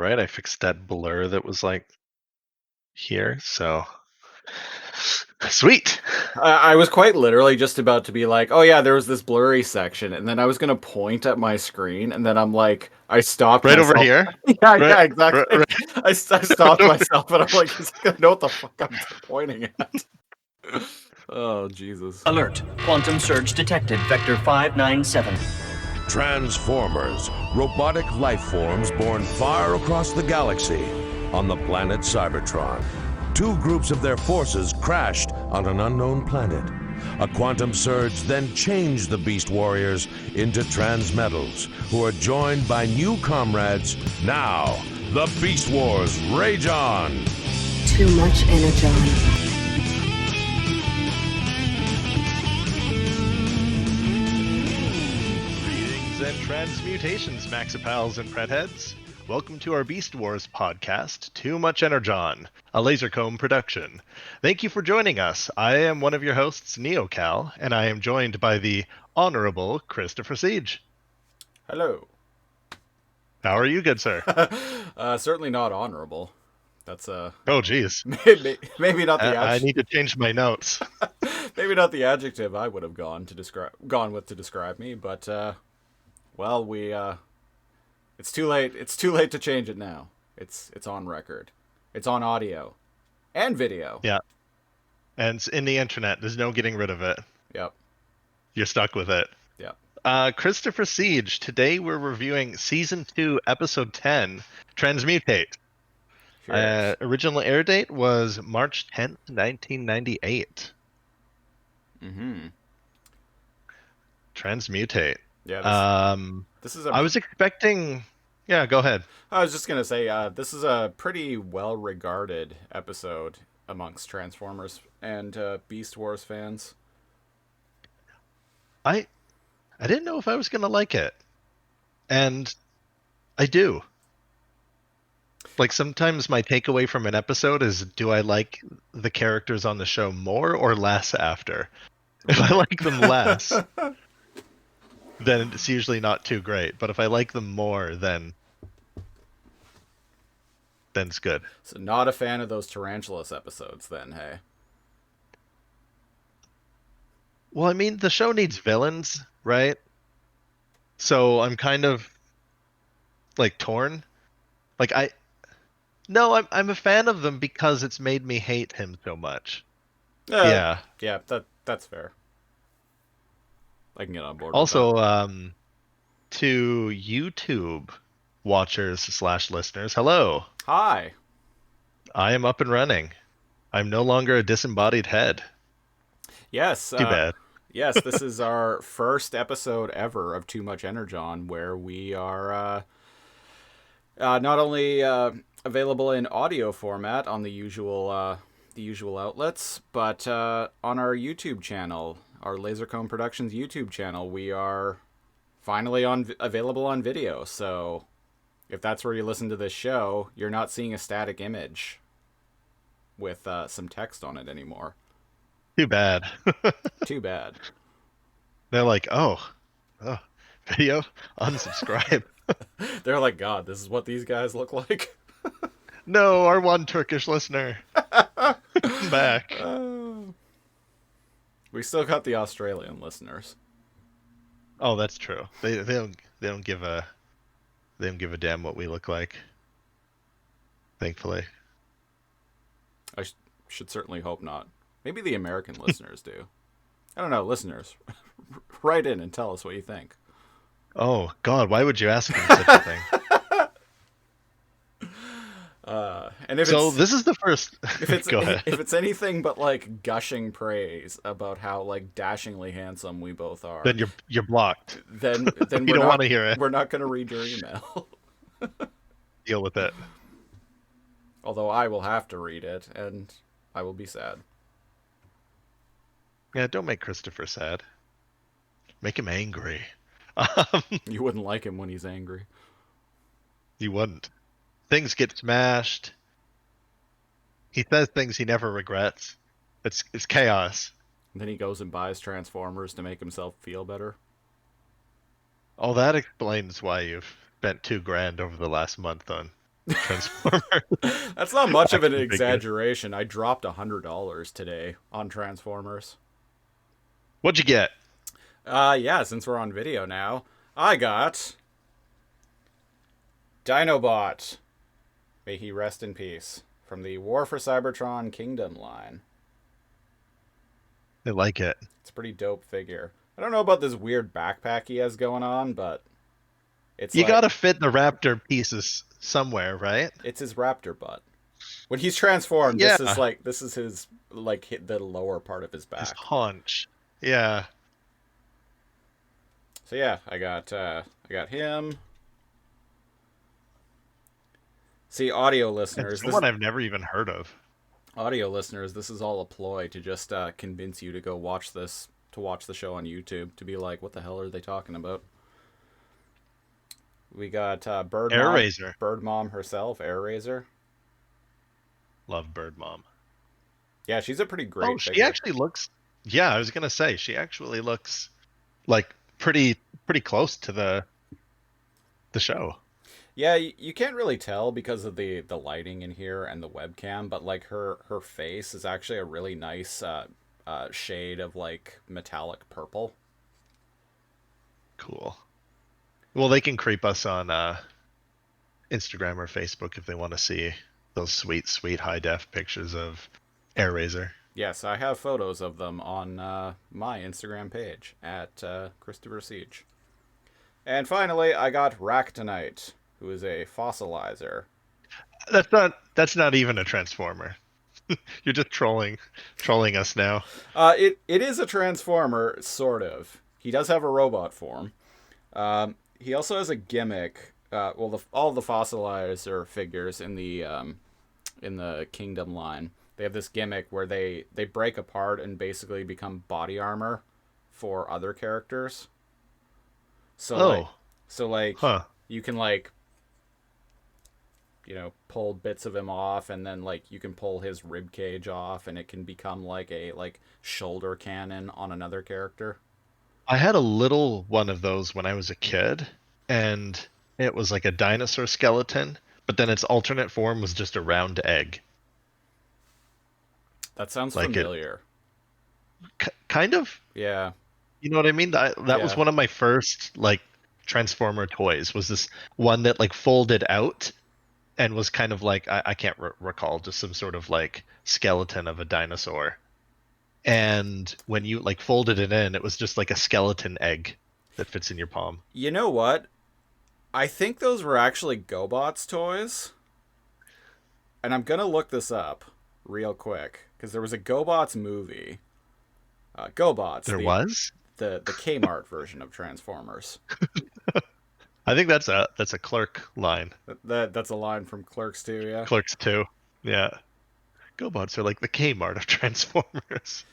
right? I fixed that blur that was like here, so sweet. I was quite literally just about to be like, oh yeah, there was this blurry section, and then I was gonna point at my screen, and then I'm like, I stopped Right over myself. here. Yeah, Right, yeah, right, exactly. right, I stopped over. myself, and I'm like, he's gonna know what the fuck I'm pointing at. Oh, Jesus. Alert. Quantum surge detected. Vector 597. Transformers, robotic life forms born far across the galaxy on the planet Cybertron. Two groups of their forces crashed on an unknown planet. A quantum surge then changed the Beast Warriors into Transmetals, who are joined by new comrades. Now, the Beast Wars rage on! Too much energon. And transmutations, Maxipals and Predheads. Welcome to our Beast Wars podcast, Too Much Energon, a Lasercomb production. Thank you for joining us. I am one of your hosts, NeoCal, and I am joined by the Honorable Christopher Siege. Hello. How are you, good sir? Certainly not honorable. That's Oh, geez. maybe not the I need to change my notes. maybe not the adjective I would have gone with to describe me, but well, it's too late. It's too late to change it now. It's on record. It's on audio and video. Yeah. And it's in the internet. There's no getting rid of it. Yep. You're stuck with it. Yep. Christopher Siege, today we're reviewing Season 2, Episode 10, Transmutate. Sure. Original air date was March 10th, 1998. Mm-hmm. Transmutate. Yeah. This is I was expecting... Yeah, go ahead. I was just gonna say, this is a pretty well-regarded episode amongst Transformers and Beast Wars fans. I didn't know if I was going to like it. And I do. Like, sometimes my takeaway from an episode is, do I like the characters on the show more or less after? If I like them less, then it's usually not too great. But if I like them more, then it's good. So not a fan of those Tarantulas episodes then, hey? Well, I mean, the show needs villains, right? So I'm kind of like torn. Like I'm a fan of them because it's made me hate him so much. Yeah. Yeah, that's fair. I can get on board Also, with that. to YouTube watchers / listeners, hello. Hi. I am up and running. I'm no longer a disembodied head. Yes. Too bad. Yes, this is our first episode ever of Too Much Energon, where we are not only available in audio format on the usual outlets, but on our YouTube channel, our Lasercomb Productions YouTube channel, we are finally available on video. So if that's where you listen to this show, you're not seeing a static image with some text on it anymore. Too bad. Too bad. They're like, oh, video, unsubscribe. They're like, God, this is what these guys look like. No, our one Turkish listener. Come back. We still got the Australian listeners. Oh, that's true. They don't give a damn what we look like. Thankfully. I should certainly hope not. Maybe the American listeners do. I don't know, listeners. Write in and tell us what you think. Oh, God, why would you ask me such a thing? And if so it's, this is the first... Go ahead. If it's anything but like gushing praise about how like dashingly handsome we both are, then you're blocked. Then you don't want to hear it. We're not going to read your email. Deal with it. Although I will have to read it, and I will be sad. Yeah, don't make Christopher sad. Make him angry. You wouldn't like him when he's angry. You wouldn't. Things get smashed. He says things he never regrets. It's chaos. And then he goes and buys Transformers to make himself feel better. Oh, that explains why you've spent $2,000 over the last month on Transformer. That's not much of an Action figure. exaggeration. I dropped $100 today on Transformers. What'd you get? Yeah, since we're on video now, I got Dinobot. May he rest in peace. From the War for Cybertron Kingdom line. I like it. It's a pretty dope figure. I don't know about this weird backpack he has going on, but it's You like gotta fit the raptor pieces somewhere, right? it's his raptor butt. When he's transformed, Yeah, this is his like the lower part of his his back. haunch. Yeah. So yeah, I got him. See, And listeners, someone I've never even heard of. this is all a ploy to just convince you to go watch this, to watch the show on YouTube, to be like, what the hell are they talking about? We got Air Razor. Bird Mom herself, Air Razor. Love Bird Mom. Yeah, she's a pretty Oh, great she figure. actually looks. Yeah, I was gonna say she actually looks like pretty close to the show. Yeah, you can't really tell because of the lighting in here and the webcam, but like her face is actually a really nice shade of like metallic purple. Cool. Well, they can creep us on Instagram or Facebook if they want to see those sweet high def pictures of Air Razor. Yes, I have photos of them on my Instagram page at Christopher Siege. And finally, I got Ractonite, who is a fossilizer. That's not even a transformer. You're just trolling us now. It is a transformer, sort of. He does have a robot form. He also has a gimmick. All the fossilizer figures in the Kingdom line, they have this gimmick where they break apart and basically become body armor for other characters. So like, Oh, so like huh. you can like, pull bits of him off, and then like you can pull his rib cage off, and it can become like a like shoulder cannon on another character. I had a little one of those when I was a kid, and it was like a dinosaur skeleton, but then its alternate form was just a round egg. That sounds Like it, familiar. kind of. Yeah, You know what I mean? That was yeah. one of my first like Transformer toys. Was this one that like folded out and was kind of like I can't recall, just some sort of like skeleton of a dinosaur. And when you like folded it in, it was just like a skeleton egg that fits in your palm. You know what? I think those were actually GoBots toys, and I'm gonna look this up real quick because there was a GoBots movie. GoBots, There was? the Kmart version of Transformers. I think that's a Clerk line. That's a line from Clerks 2, yeah. Clerks 2. Yeah. GoBots are like the Kmart of Transformers.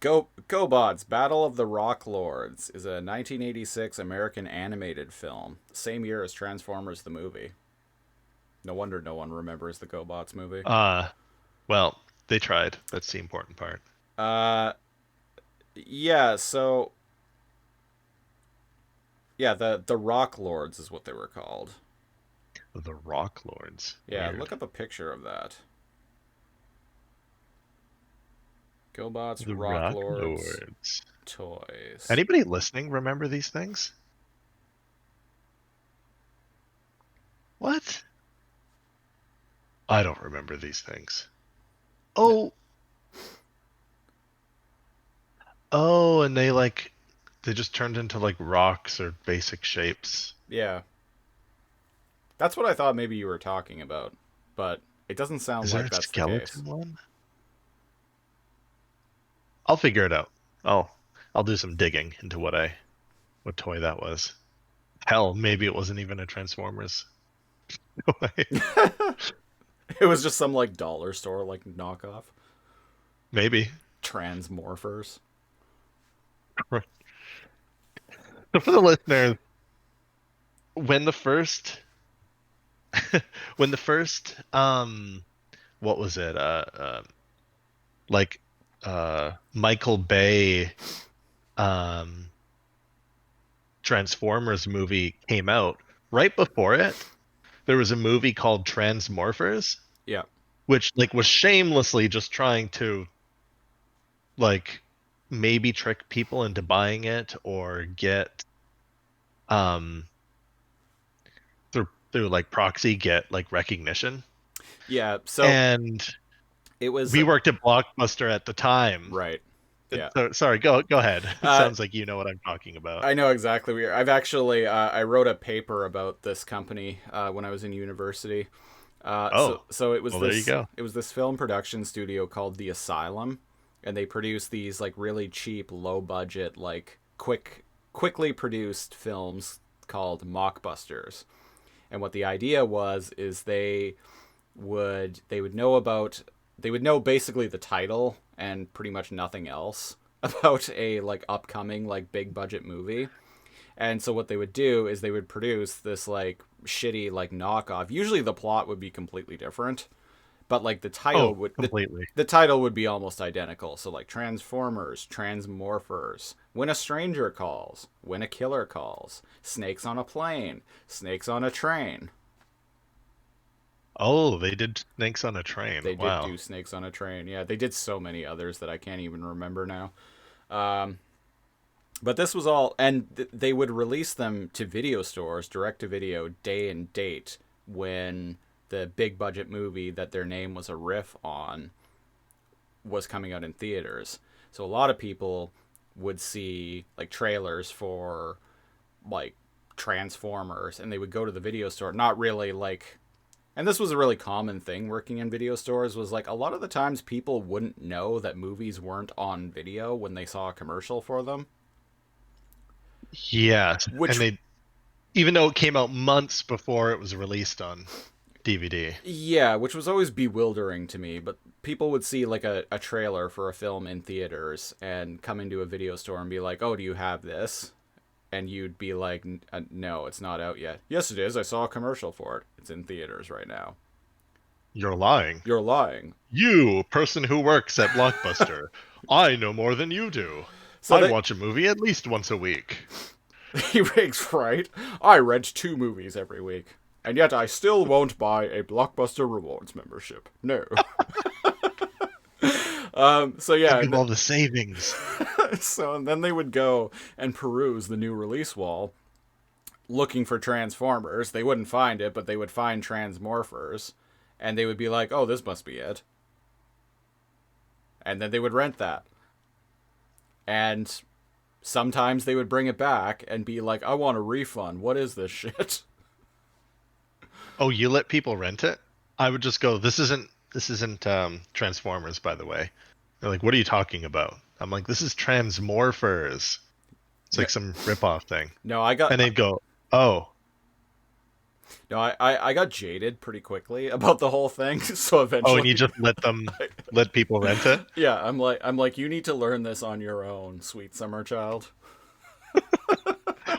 GoBots Battle of the Rock Lords is a 1986 American animated film, same year as Transformers the movie. No wonder no one remembers the GoBots movie. Well, they tried. That's the important part. Uh, yeah. So yeah, the Rock Lords is what they were called. The Rock Lords. Yeah, Weird. look up a picture of that. GoBots The Rock Rock Lords Lords. toys. Anybody listening remember these things? What? I don't remember these things. Oh, oh, and they just turned into like rocks or basic shapes. Yeah, that's what I thought maybe you were talking about, but it doesn't sound Is there like a that's the case. skeleton one? I'll figure it out. I'll do some digging into what toy that was. Hell, maybe it wasn't even a Transformers toy. It was just some like dollar store like knockoff. Maybe. Transmorphers. So for the listeners, when the first when the first what was it? Like Michael Bay um Transformers movie came out, right before it, there was a movie called Transmorphers, Yeah. which like was shamelessly just trying to like maybe trick people into buying it or get um through like proxy get like recognition. Yeah. So And it was we worked at Blockbuster at the time. right. Yeah. So, sorry, go ahead. It Uh, sounds like you know what I'm talking about. I know exactly. I've actually I wrote a paper about this company when I was in university. Oh, So well, there you go. it was this film production studio called the Asylum, and they produce these like really cheap, low budget, like quickly produced films called mockbusters. And what the idea was is they would know basically the title and pretty much nothing else about a like upcoming like big budget movie. And so what they would do is they would produce this like shitty like knockoff. Usually the plot would be completely different, but like Oh, completely. the title would be almost identical. So like Transformers, Transmorphers, When a Stranger Calls, When a Killer Calls, Snakes on a Plane, Snakes on a Train. Oh, they did Snakes on a Train. They did Wow. do Snakes on a Train. Yeah, they did so many others that I can't even remember now. Um, but this was all, and they would release them to video stores, direct to video, day and date when the big budget movie that their name was a riff on was coming out in theaters. So a lot of people would see like trailers for like Transformers, and they would go to the video store, not really like, and this was a really common thing working in video stores, was like a lot of the times people wouldn't know that movies weren't on video when they saw a commercial for them. Yes, and Which, they even though it came out months before it was released on DVD. yeah, which was always bewildering to me, but people would see like a trailer for a film in theaters and come into a video store and be like, oh, do you have this? And you'd be like, no, it's not out yet. Yes, it is. I saw a commercial for it. It's in theaters right now. You're lying. You're lying. You, person who works at Blockbuster, I know more than you do. So I they, watch a movie at least once a week. he ranks right. I rent 2 movies every week, and yet I still won't buy a Blockbuster Rewards membership. No. So yeah, Think of all the savings. so and then they would go and peruse the new release wall, looking for Transformers. They wouldn't find it, but they would find Transmorphers, and they would be like, "Oh, this must be it." And then they would rent that. And sometimes they would bring it back and be like, "I want a refund. What is this shit?" Oh, you let people rent it? I would just go, this isn't Transformers, by the way. They're like, what are you talking about? I'm like, this is Transmorphers. It's like some ripoff thing. No, I got And they'd go, oh, no, I got jaded pretty quickly about the whole thing. So eventually, oh, and you just let people rent it? yeah, I'm like, you need to learn this on your own, sweet summer child.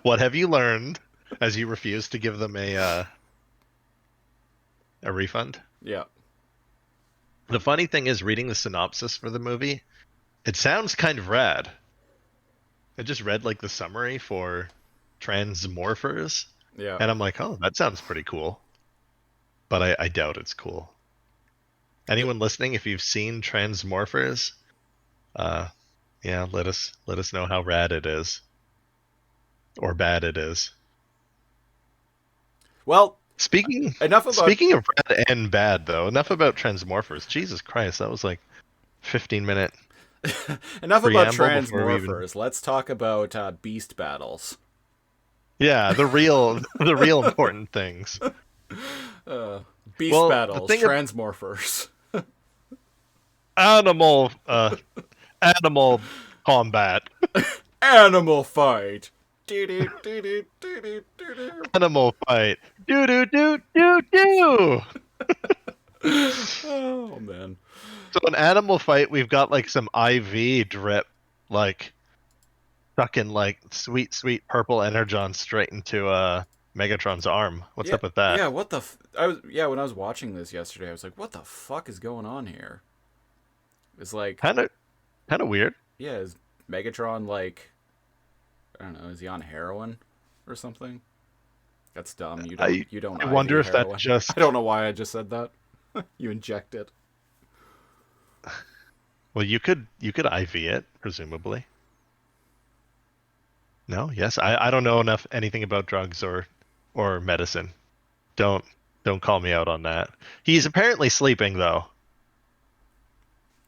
What have you learned as you refuse to give them a refund? Yeah. The funny thing is, reading the synopsis for the movie, it sounds kind of rad. I just read like the summary for Transmorphers, Yeah. and I'm like, oh, that sounds pretty cool. But I doubt it's cool. Anyone listening, if you've seen Transmorphers, yeah, let us know how rad it is, or bad it is. Well, Speaking enough about speaking of rad and bad, though, enough about Transmorphers. Jesus Christ, that was like 15-minute. enough about preamble before we even- Transmorphers. Let's talk about beast battles. Yeah, the real important things. Beast Well, the battles. thing of- Transmorphers. Animal combat. Animal fight. Do-do-do-do-do-do-do-do. Animal fight. Do do do do do. Oh man. So an animal fight, we've got like some IV drip, like stuck in like sweet purple energon straight into Megatron's arm. What's Yeah, up with that? Yeah, what the when I was watching this yesterday, I was like, what the fuck is going on here? It's like, Kind of weird. yeah, is Megatron like, I don't know, is he on heroin or something? That's dumb. You I don't I IV wonder if that's heroin. just. I don't know why I just said that. You inject it. Well, you could IV it, presumably. No, yes. I don't know anything about drugs or medicine. Don't don't call me out on that. He's apparently sleeping though.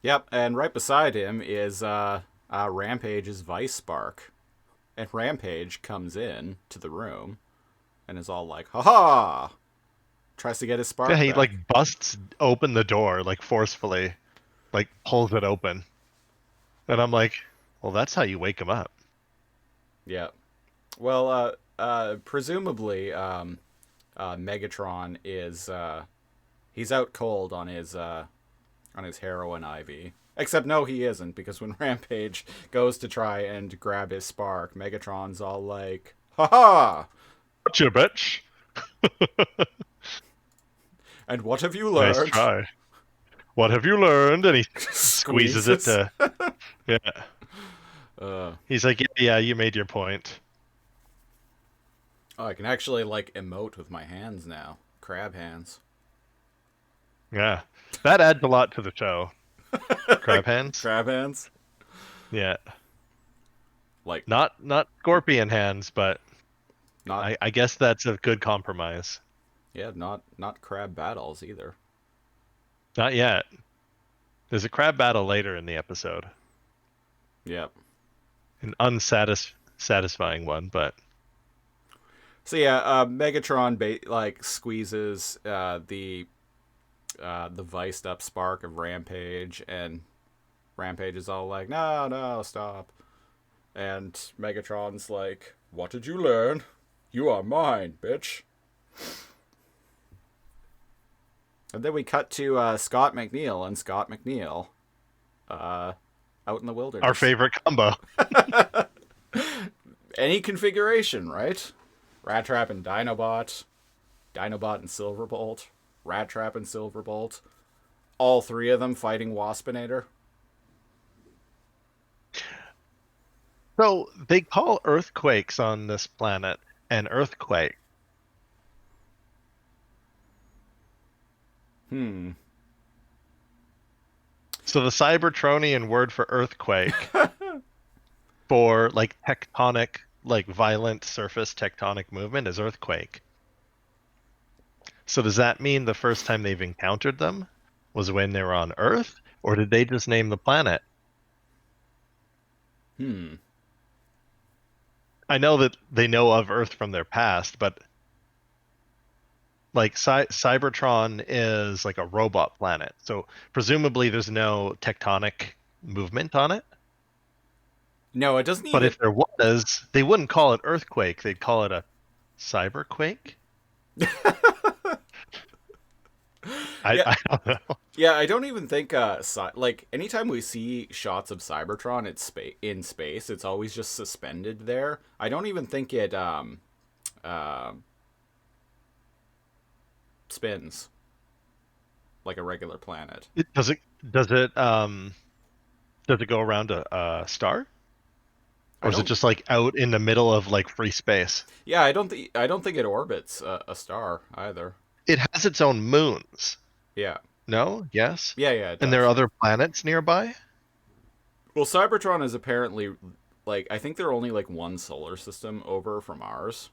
Yep, and right beside him is Rampage's Vice Spark. And Rampage comes in to the room and is all like, "Ha ha!" Tries to get his Yeah, spark he back. like busts open the door like forcefully, like pulls it open. And I'm like, well, that's how you wake him up. Yeah. Well, presumably, Megatron is he's out cold on his heroin IV. Except no, he isn't, because when Rampage goes to try and grab his spark, Megatron's all like, "Ha ha! Gotcha, bitch. And what have you Nice learned?" try. What have you learned? And he squeezes it Squeezes. to. Yeah. uh, He's like, yeah, yeah, you made your point. oh, I can actually like emote with my hands now. Crab hands. Yeah. That adds a lot to the show. Crab hands? Crab hands. Yeah. Like Not scorpion hands, but not I guess that's a good compromise. yeah, not crab battles either. Not yet. There's a crab battle later in the episode. Yep. An unsatisfying one, but So yeah, Megatron like squeezes the viced up spark of Rampage, and Rampage is all like, "No, no, stop!" And Megatron's like, "What did you learn? You are mine, bitch." And then we cut to Scott McNeil and Scott McNeil out in the wilderness. our favorite combo. Any configuration, right? Rat Trap and Dinobot, Dinobot and Silverbolt, Rat Trap and Silverbolt. All three of them fighting Waspinator. So they call earthquakes on this planet an earthquake. So the Cybertronian word for earthquake for like tectonic, like violent surface tectonic movement is earthquake. So does that mean the first time they've encountered them was when they were on Earth, or did they just name the planet? I know that they know of Earth from their past, but like Cybertron is like a robot planet, so presumably there's no tectonic movement on it. No, it doesn't But even. if there was, they wouldn't call it earthquake; they'd call it a cyberquake. I don't know. Yeah, I don't even think like anytime we see shots of Cybertron, it's in space. It's always just suspended there. I don't even think it spins like a regular planet. Does it go around a star, I or is it don't. just like out in the middle of like free space? Yeah, I don't think it orbits a star either. It has its own moons. Yeah. No? Yes? Yeah, yeah, it And there does. are other planets nearby? Well, Cybertron is apparently like I think they're only like one solar system over from ours.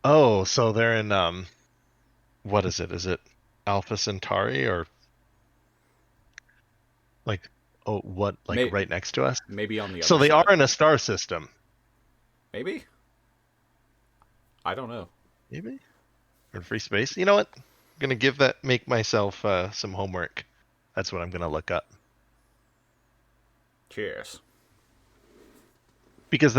Oh, so they're in what is it? Is it Alpha Centauri or like what like May- right next to us? Maybe on the So other they side. are in a star system. Maybe? I don't know. Maybe? Or free space? You know what? I'm gonna make myself some homework. That's what I'm gonna look up. Cheers. Because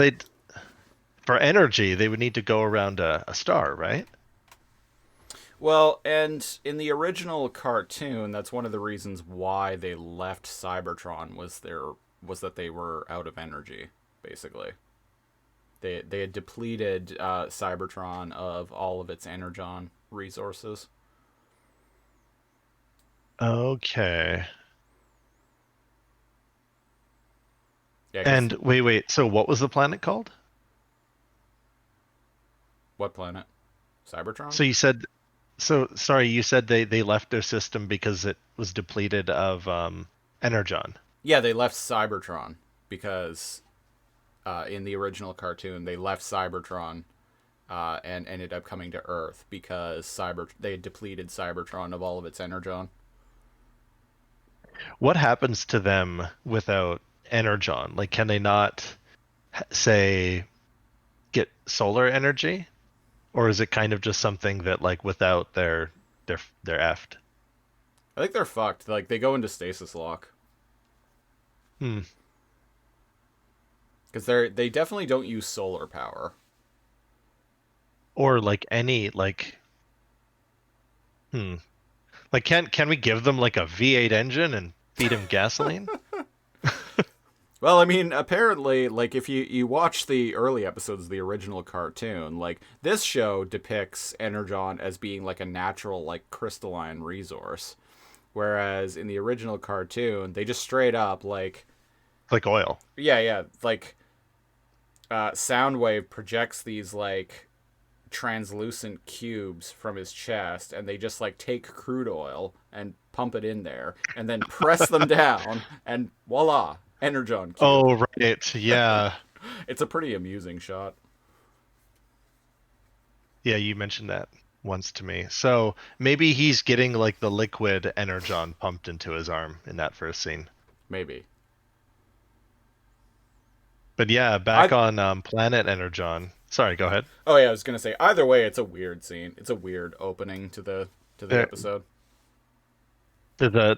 for energy, they would need to go around a star, right? Well, and in the original cartoon, that's one of the reasons why they left Cybertron was that they were out of energy, basically. They had depleted Cybertron of all of its energon resources. Okay. Yeah, And wait. So what was the planet called? What planet? Cybertron? So you said, so sorry, you said they left their system because it was depleted of energon. Yeah, they left Cybertron because in the original cartoon they left Cybertron and ended up coming to Earth because they had depleted Cybertron of all of its energon. What happens to them without energon? Like, can they not say get solar energy, or is it kind of just something that like without they're effed? I think they're fucked. Like they go into stasis lock Hmm. because they definitely don't use solar power. Or like any like hmm. Like can we give them like a V8 engine and feed them gasoline? Well, I mean, apparently, like if you watch the early episodes of the original cartoon, like this show depicts energon as being like a natural, like crystalline resource, whereas in the original cartoon, they just straight up like Like oil. yeah, like Soundwave projects these like translucent cubes from his chest, and they just like take crude oil and pump it in there, and then press them down, and voila, energon cube. Oh, right. Yeah. It's a pretty amusing shot. Yeah, you mentioned that once to me. So maybe he's getting like the liquid energon pumped into his arm in that first scene. Maybe. But yeah, back on Planet Energon. Sorry, go ahead. Oh yeah, I was gonna say. Either way, it's a weird scene. It's a weird opening to the There- episode. There's a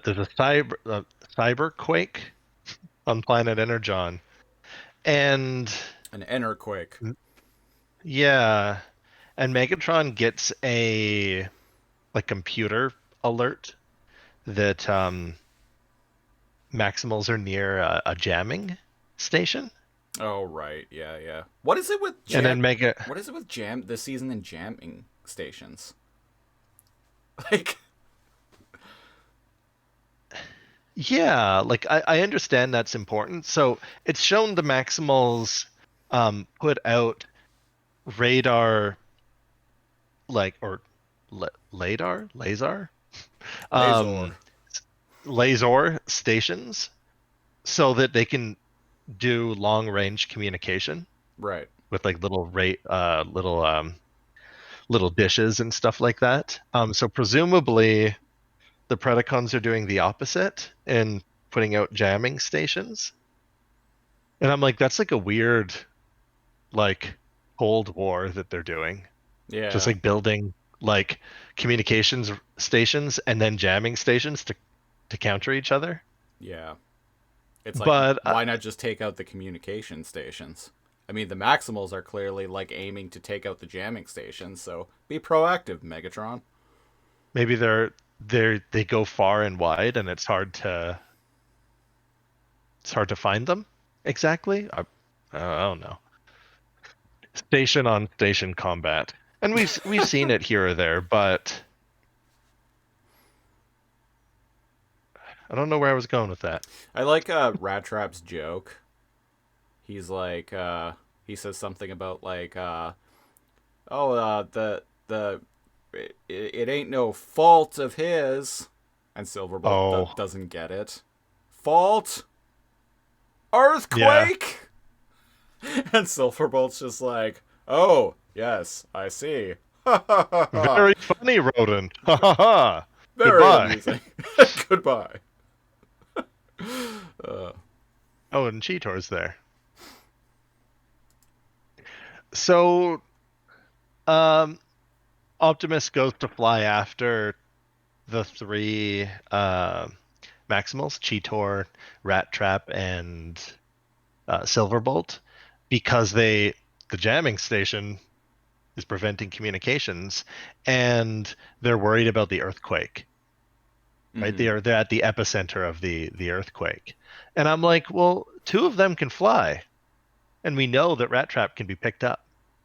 cyber quake on Planet Energon, and An Enerquake. yeah, and Megatron gets a like computer alert that Maximals are near a jamming station, Oh right, yeah. What is it with and then Mega. What is it with jam this season in jamming stations? Like, Yeah, like I understand that's important. So it's shown the Maximals put out radar like or LADAR, laser, Lazor. laser stations so that they can do long range communication Right. with like little dishes and stuff like that. So presumably the Predacons are doing the opposite and putting out jamming stations. And I'm like, that's like a weird, like, Cold War that they're doing. Yeah. Just like building like communications stations and then jamming stations to counter each other. Yeah. It's like, But why not just take out the communication stations? I mean, the Maximals are clearly like aiming to take out the jamming stations, so be proactive, Megatron. maybe they go far and wide and it's hard to find them exactly. I don't know. Station on station combat. And we've seen it here or there, but I don't know where I was going with that. I like Rat Trap's joke. He's like, he says something about like, it ain't no fault of his, and Silverbolt doesn't get it. Fault? Earthquake? Yeah. And Silverbolt's just like, oh, yes, I see. Very funny, rodent. Ha ha ha. Very Goodbye. amusing. Goodbye. Oh, and Cheetor's there. So, Optimus goes to fly after the three Maximals, Cheetor, Rat Trap, and Silverbolt, because the jamming station is preventing communications, and they're worried about the earthquake. Right, they're at the epicenter of the earthquake, and I'm like, well, two of them can fly, and we know that Rat Trap can be picked up.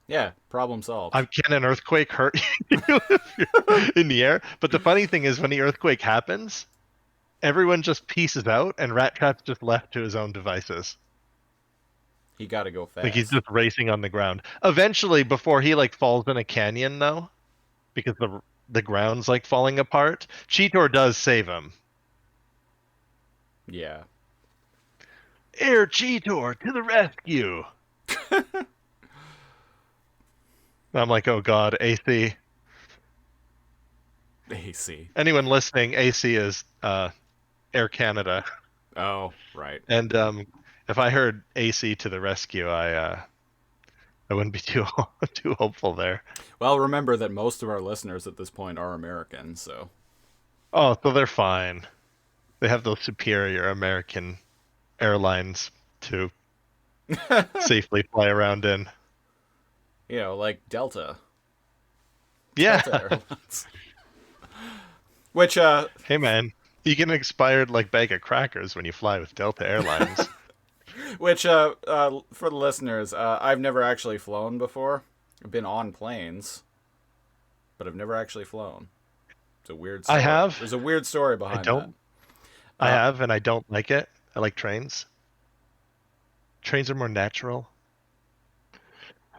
Yeah, problem solved. Can an earthquake hurt you if you're in the air? But the funny thing is, when the earthquake happens, everyone just pieces out, and Rat Trap's just left to his own devices. He got to go Like he's fast. just racing on the ground. Eventually, before he like falls in a canyon, though, because the ground's like falling apart, Cheetor does save him. Yeah. Air Cheetor to the rescue! I'm like, oh god, AC. AC. Anyone listening, AC is Air Canada, Oh, right. and if I heard AC to the rescue, I wouldn't be too too hopeful there. Well, remember that most of our listeners at this point are American, so. Oh, so they're fine. They have those superior American airlines to safely fly around in. You know, like Delta. Yeah. Delta Airlines. Which, Hey man, you get an expired like bag of crackers when you fly with Delta Airlines. for the listeners, I've never actually flown before. I've been on planes, but I've never actually flown. It's a weird story. I have. There's a weird story I behind don't. that. I have, and I don't like it. I like trains. Trains are more natural.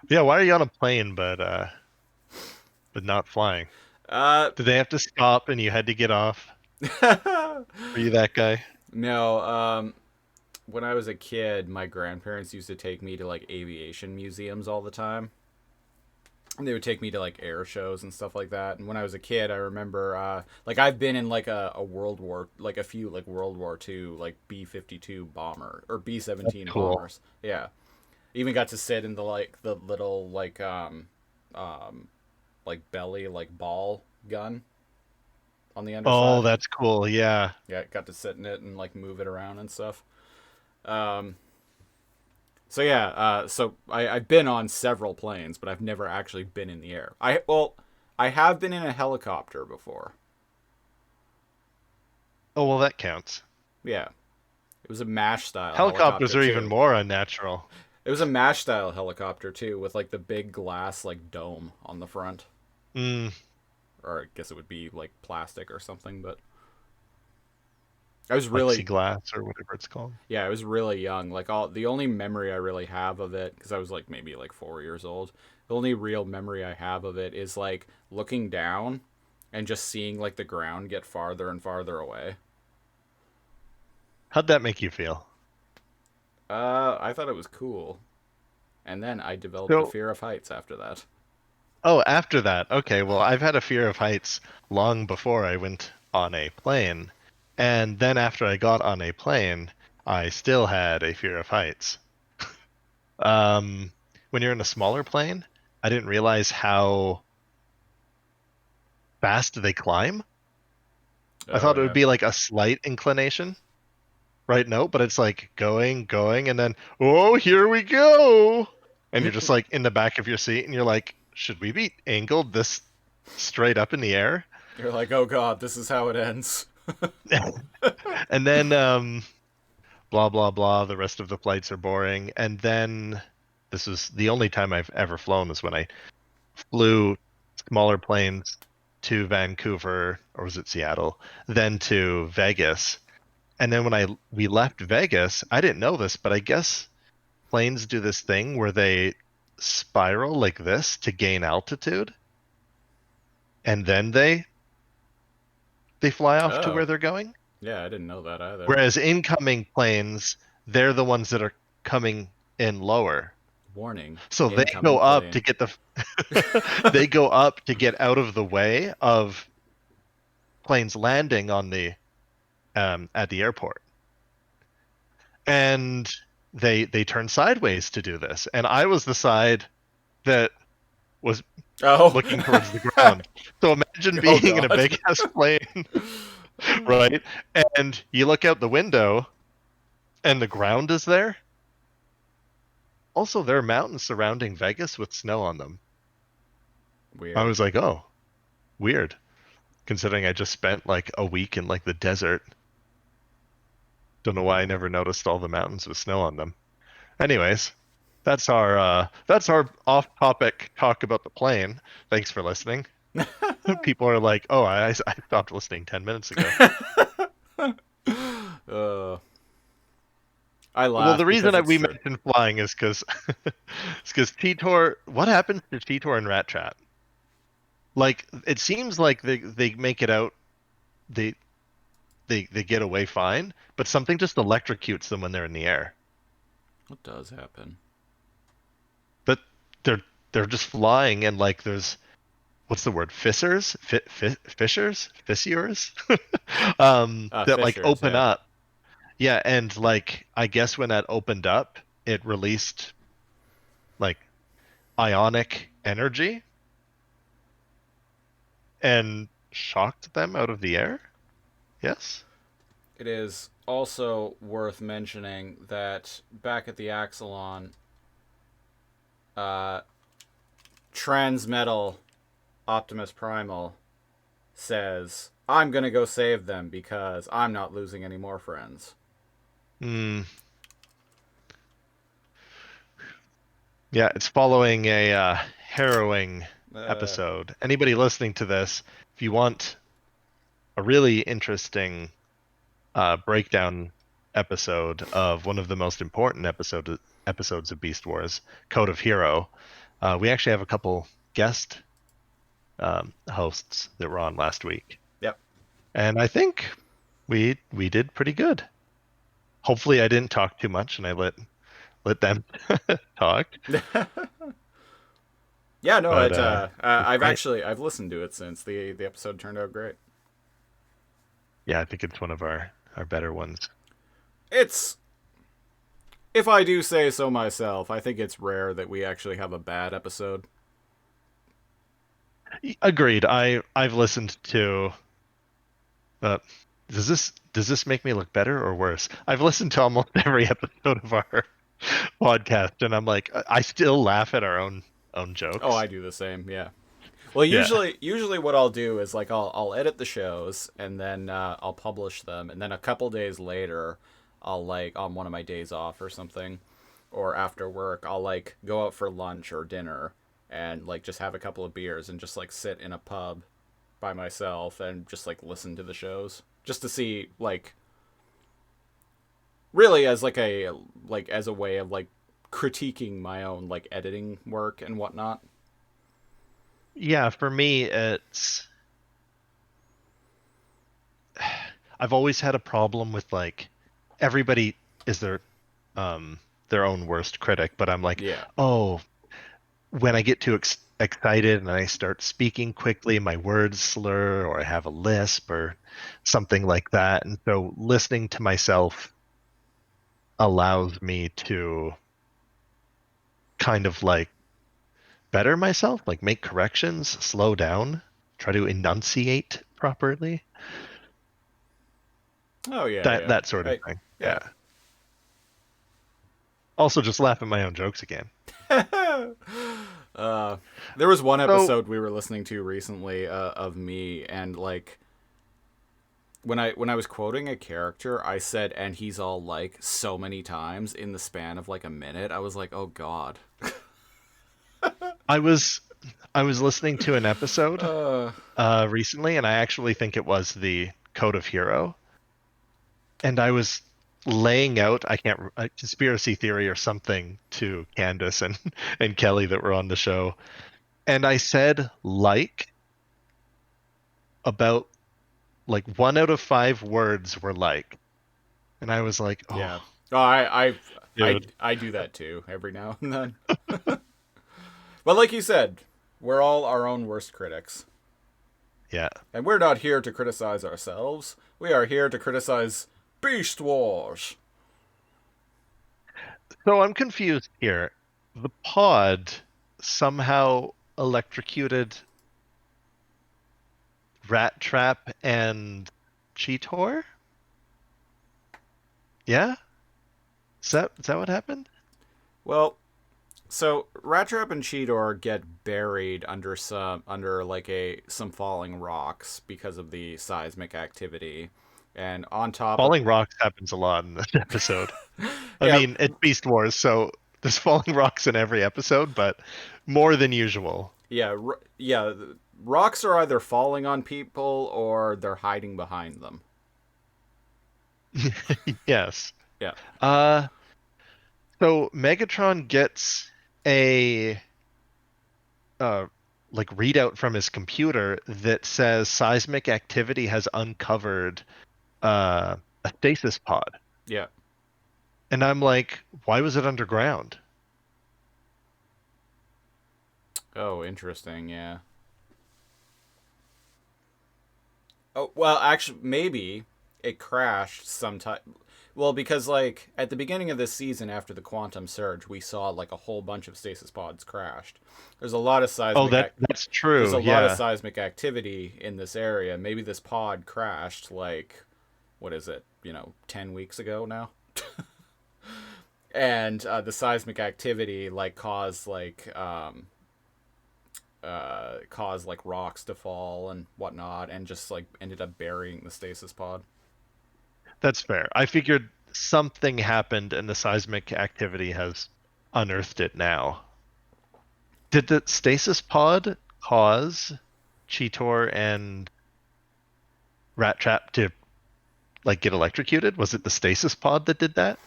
Yeah, why are you on a plane but not flying? Uh, Did they have to stop and you had to get off? Were you that guy? no, when I was a kid, my grandparents used to take me to like aviation museums all the time. And they would take me to like air shows and stuff like that. And when I was a kid, I remember like I've been in like a World War, like a few like World War II like B-52 bomber or B-17 Cool. bombers. Yeah, even got to sit in the little like belly like ball gun on the Oh, underside. that's cool. Yeah. Yeah, got to sit in it and like move it around and stuff. Um, So yeah, I've been on several planes, but I've never actually been in the air. I have been in a helicopter before. Oh, well, that counts. Yeah, it was a MASH style Helicopters helicopter are even too. more unnatural. It was a MASH style helicopter too, with like the big glass like dome on the front, Mm, or I guess it would be like plastic or something. But I was really plexiglass or whatever it's called. yeah, I was really young. Like all the only memory I really have of it, because I was like maybe like 4 years old. The only real memory I have of it is like looking down and just seeing like the ground get farther and farther away. How'd that make you feel? I thought it was cool, and then I developed a So, fear of heights after that. oh, after that, okay, well, I've had a fear of heights long before I went on a plane. And then after I got on a plane, I still had a fear of heights. Um, when you're in a smaller plane, I didn't realize how fast they climb. I Oh thought it would yeah, be like a slight inclination, right? No, but it's like going, going, and then, oh, here we go. And you're just like in the back of your seat and you're like, should we be angled this straight up in the air? you're like, oh god, this is how it ends. And then, blah, blah, blah, the rest of the flights are boring. And then this was the only time I've ever flown was when I flew smaller planes to Vancouver, or was it Seattle, then to Vegas. And then when we left Vegas, I didn't know this, but I guess planes do this thing where they spiral like this to gain altitude, and then they fly off to Oh where they're going. yeah, I didn't know that either. Whereas incoming planes, they're the ones that are coming in lower. Warning: So they go incoming up to plane. get they go up to get out of the way of planes landing on the at the airport. And they turn sideways to do this. And I was the side that was Oh, looking towards the ground. So imagine oh being in a god. big ass plane, right? And you look out the window and the ground is there. Also, there are mountains surrounding Vegas with snow on them. I Weird. was like, oh, weird. Considering I just spent like a week in like the desert. Don't know why I never noticed all the mountains with snow on them. Anyways, that's our off-topic talk about the plane. Thanks for listening. People are like, "Oh, I stopped listening 10 minutes ago." Uh, I Well, the laugh reason because that it's we true. mentioned flying is because Titor. What happens to Titor and Rat Trap? Like, it seems like they make it out. They they get away fine, but something just electrocutes them when they're in the air. What does happen? But they're they're just flying, and like there's what's the word? Fissures, that like Fishers, open yeah. up. Yeah, and like I guess when that opened up, it released like ionic energy and shocked them out of the air. Yes. It is also worth mentioning that back at the Axelon, uh, Transmetal Optimus Primal says, I'm gonna go save them because I'm not losing any more friends. Hmm. Yeah, it's following a harrowing Uh, episode. Anybody listening to this, if you want a really interesting breakdown episode of one of the most important episodes of Beast Wars, Code of Hero, we actually have a couple guest hosts that were on last week, yep. and I think we did pretty good. Hopefully, I didn't talk too much, and I let them talk. Yeah, no, But it's I've great. actually I've listened to it since the episode turned out great. Yeah, I think it's one of our better ones. It's, if I do say so myself, I think it's rare that we actually have a bad episode. Agreed. I've listened to. Uh, does this make me look better or worse? I've listened to almost every episode of our podcast, and I'm like, I still laugh at our own Oh, jokes. I do the same. Yeah. Well, Yeah. usually what I'll do is like I'll edit the shows and then I'll publish them, and then a couple days later, I'll like on one of my days off or something, or after work, I'll like go out for lunch or dinner and like just have a couple of beers and just like sit in a pub by myself and just like listen to the shows just to see like really as like a like as a way of like critiquing my own like editing work and whatnot. Yeah, for me, I've always had a problem with like everybody is their own worst critic, but I'm like, Yeah. oh, when I get too excited and I start speaking quickly, my words slur or I have a lisp or something like that. And so listening to myself allows me to kind of like better myself, like make corrections, slow down, try to enunciate properly. Oh yeah, That yeah. that sort of I thing. yeah. Yeah. Also just laugh at my own jokes again. uh, there was one So episode we were listening to recently of me, and like when I was quoting a character, I said, "And he's all like" so many times in the span of like a minute. I was like, "Oh God." I was I was listening to an episode Uh, recently, and I actually think it was the Code of Hero, and I was laying out I can't a conspiracy theory or something to Candace and and Kelly that were on the show, and I said like about like 1 out of 5 words were like, and I was like, oh, yeah. Oh, dude, I do that too every now and then. But like you said, we're all our own worst critics. yeah. And we're not here to criticize ourselves. We are here to criticize Beast Wars. So I'm confused here. The pod somehow electrocuted Rat Trap and Cheetor? Yeah? Is that what happened? Well, so Rattrap and Cheetor get buried under like a some falling rocks because of the seismic activity, and on top of Falling rocks happens a lot in this episode. I yeah mean, it's Beast Wars, so there's falling rocks in every episode, but more than usual. yeah rocks are either falling on people or they're hiding behind them. Yes. Yeah. So Megatron gets a uh like readout from his computer that says seismic activity has uncovered a stasis pod. Yeah. And I'm like, why was it underground? Oh, interesting. Yeah. Oh, well, actually, maybe it crashed sometime. Well, because like at the beginning of this season, after the quantum surge, we saw like a whole bunch of stasis pods crashed. There's a lot of Oh, seismic. that's There's true. a lot of Yeah. seismic activity in this area. Maybe this pod crashed like, what is it? 10 weeks ago now. And the seismic activity like caused like rocks to fall and whatnot, and just like ended up burying the stasis pod. That's fair. I figured something happened and the seismic activity has unearthed it now. Did the stasis pod cause Cheetor and Rat Trap to like get electrocuted? Was it the stasis pod that did that?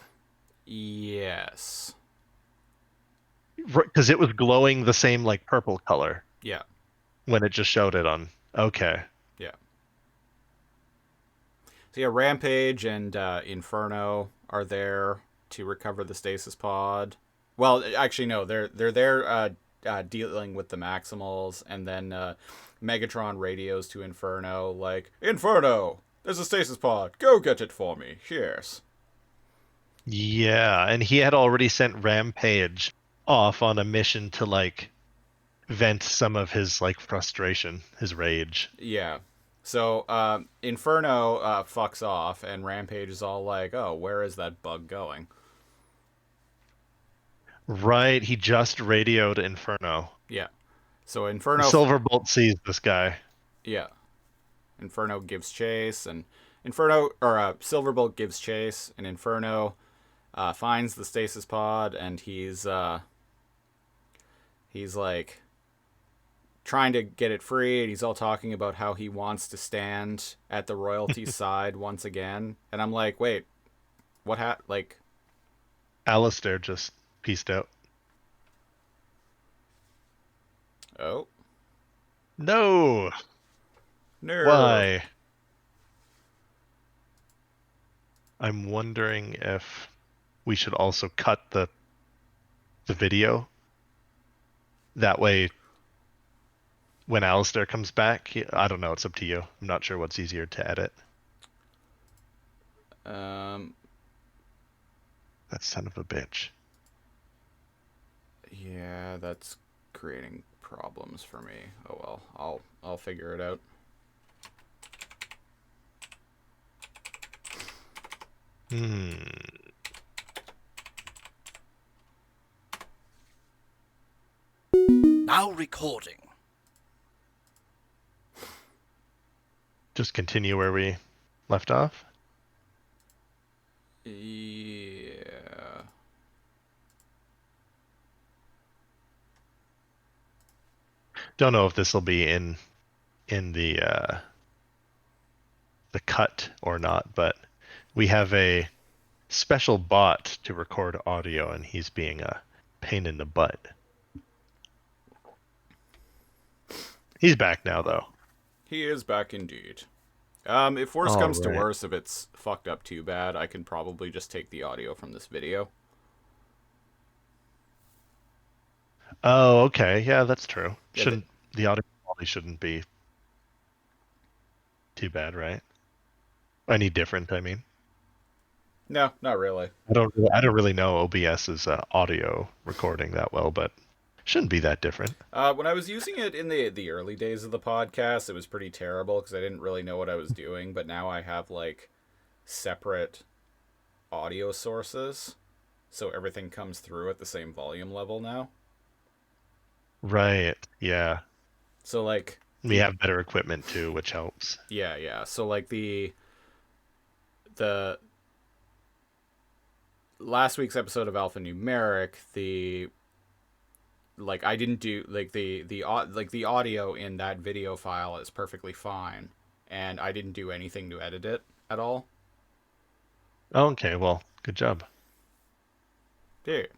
Yes. Because it was glowing the same like purple color Yeah. when it just showed it on. Okay. Yeah. So yeah, Rampage and Inferno are there to recover the stasis pod. Well, actually, no, they're there dealing with the Maximals, and then Megatron radios to Inferno like, Inferno, there's a stasis pod. Go get it for me. Cheers. Yeah, and he had already sent Rampage off on a mission to like vent some of his like frustration, his rage. Yeah. So Inferno fucks off, and Rampage is all like, "Oh, where is that bug going?" Right, he just radioed Inferno. Yeah. So Inferno, Silverbolt sees this guy. yeah, Inferno gives chase, and Inferno or Silverbolt gives chase, and Inferno finds the stasis pod, and he's like trying to get it free, and he's all talking about how he wants to stand at the royalty side once again. And I'm like, wait, like, Alistair just pieced out. oh No! no. Why? I'm wondering if we should also cut the video. That way when Alistair comes back, I don't know, it's up to you. I'm not sure what's easier to edit. Um, That son of a bitch. yeah, that's creating problems for me. Oh well, I'll figure it out. Now recording. Just continue where we left off. Yeah. Don't know if this will be in the cut or not, but we have a special bot to record audio, and he's being a pain in the butt. He's back now, though. He is back indeed. If worse comes to Alright. worse, if it's fucked up too bad, I can probably just take the audio from this video. Oh, okay. Yeah, that's true. Yeah, Shouldn't the audio quality shouldn't be too bad, right? Any different, I mean. No, not really. I don't really know OBS's audio recording that well, but shouldn't be that different. When I was using it in the early days of the podcast, it was pretty terrible because I didn't really know what I was doing. But now I have like separate audio sources, so everything comes through at the same volume level now. Right. Yeah. So like We have better equipment too, which helps. yeah. So like the last week's episode of Alphanumeric, I didn't do the audio in that video file is perfectly fine, and I didn't do anything to edit it at all. Okay, well, good job. Dude.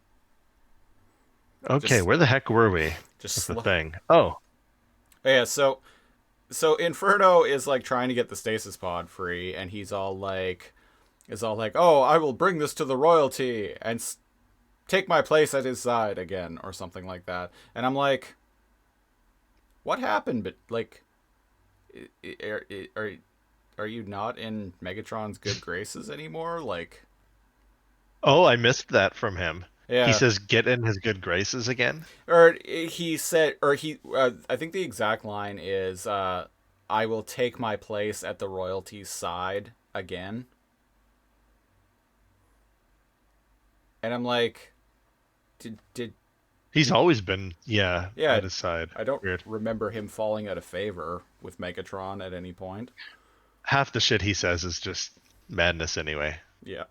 Okay, Just- where the heck were we? Just With the thing. Oh, Yeah, so Inferno is like trying to get the stasis pod free, and he's all like, "Oh, I will bring this to the royalty and take my place at his side again," or something like that. And I'm like, "What happened?" But like, are you not in Megatron's good graces anymore? Like, oh, I missed that from him. He yeah. says, "Get in his good graces again." Or he said, or he, I think the exact line is, "I will take my place at the royalty's side again." And I'm like, did He's always been, yeah, yeah, at his side. I don't Weird. remember him falling out of favor with Megatron at any point. Half the shit he says is just madness anyway. Yeah.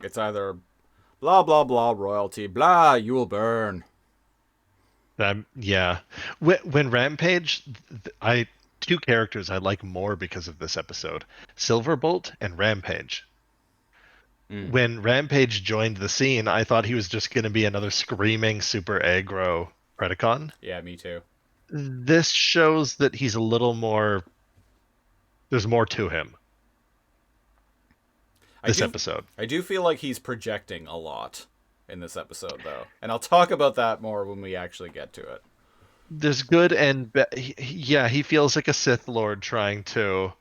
It's either blah, blah, blah, royalty, blah, you will burn. Yeah. When Rampage, I two characters I like more because of this episode: Silverbolt and Rampage. When Rampage joined the scene, I thought he was just going to be another screaming super aggro Predacon. Yeah, me too. This shows that he's a little more. There's more to him. This episode. I do feel like he's projecting a lot in this episode, though. And I'll talk about that more when we actually get to it. There's good and yeah, he feels like a Sith Lord trying to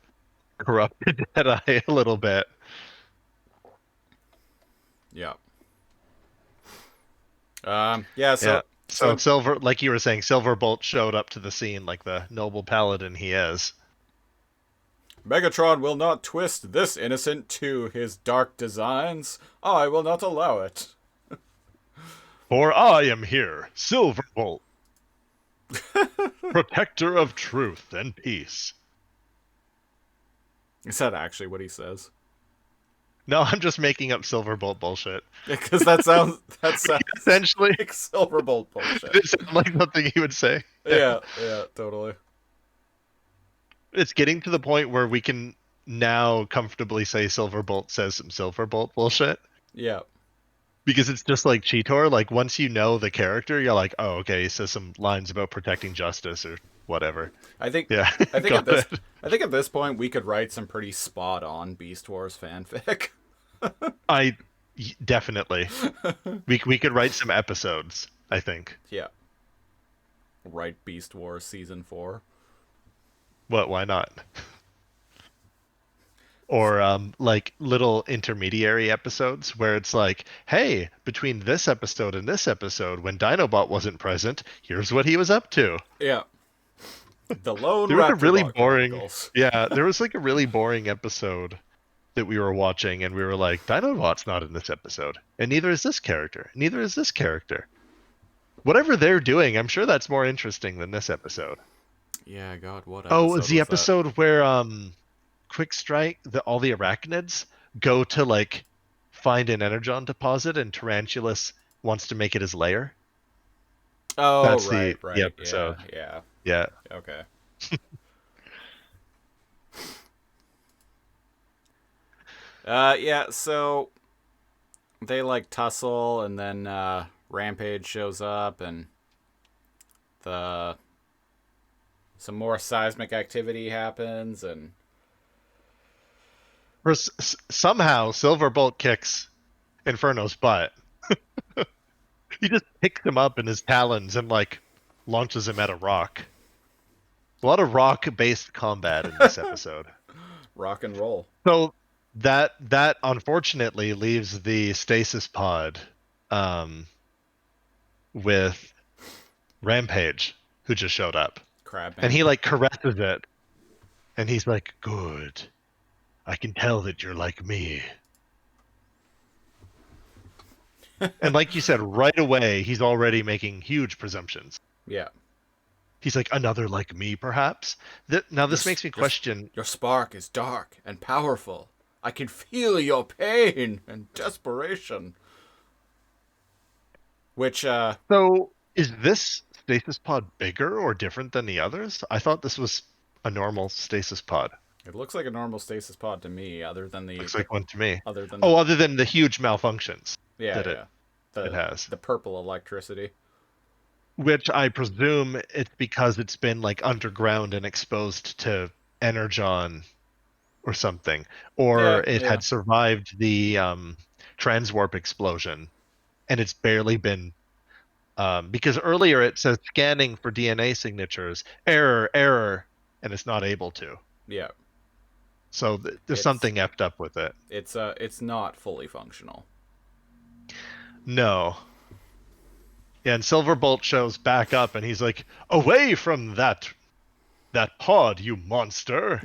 corrupt the Jedi a little bit. Yeah. Yeah, so Silver, like you were saying, Silverbolt showed up to the scene like the noble paladin he is. Megatron will not twist this innocent to his dark designs. I will not allow it. For I am here, Silverbolt, protector of truth and peace. Is that actually what he says? No, I'm just making up Silverbolt bullshit. Because that sounds Essentially, like Silverbolt bullshit. it sounds like something he would say. Yeah, totally. It's getting to the point where we can now comfortably say Silverbolt says some Silverbolt bullshit. Yeah. Because it's just like Cheetor, like once you know the character, you're like, oh, okay, he says some lines about protecting justice or whatever. I think at this point we could write some pretty spot on Beast Wars fanfic. Definitely. we could write some episodes, I think. Yeah. Write Beast Wars season 4. What, why not? Or like little intermediary episodes where it's like, hey, between this episode and this episode, when Dinobot wasn't present, here's what he was up to. Yeah. The lone There was a really Raptor boring Chronicles. Yeah, there was like a really boring episode that we were watching and we were like, Dinobot's not in this episode. And neither is this character. Neither is this character. Whatever they're doing, I'm sure that's more interesting than this episode. Yeah, God, what Oh, episode it's the was episode where Quick Strike, all the arachnids go to like find an energon deposit, and Tarantulas wants to make it his lair. Oh, That's right. the episode. Yeah. Yeah. Okay. Yeah, so they like tussle, and then Rampage shows up, and some more seismic activity happens, and Somehow Silverbolt kicks Inferno's butt. He just picks him up in his talons and like launches him at a rock. A lot of rock-based combat in this episode. rock and roll. So that unfortunately leaves the stasis pod with Rampage, who just showed up. Crabman. And he like caresses it. And he's like, good. I can tell that you're like me. And like you said, right away, he's already making huge presumptions. Yeah. He's like, another like me, perhaps? Now this makes me question... Your spark is dark and powerful. I can feel your pain and desperation. Which, So, is this stasis pod bigger or different than the others? I thought this was a normal stasis pod. it looks like a normal stasis pod to me, other than the... Looks like one to me. Other than other than the huge malfunctions. Yeah, that yeah. it has. The purple electricity. Which I presume it's because it's been like underground and exposed to energon or something, or Yeah, it yeah. had survived the transwarp explosion, and it's barely been because earlier it says scanning for DNA signatures, error, and it's not able to. Yeah. So there's It's something effed up with it. it's not fully functional. No. Yeah, and Silverbolt shows back up, and he's like, "Away from that pod, you monster!"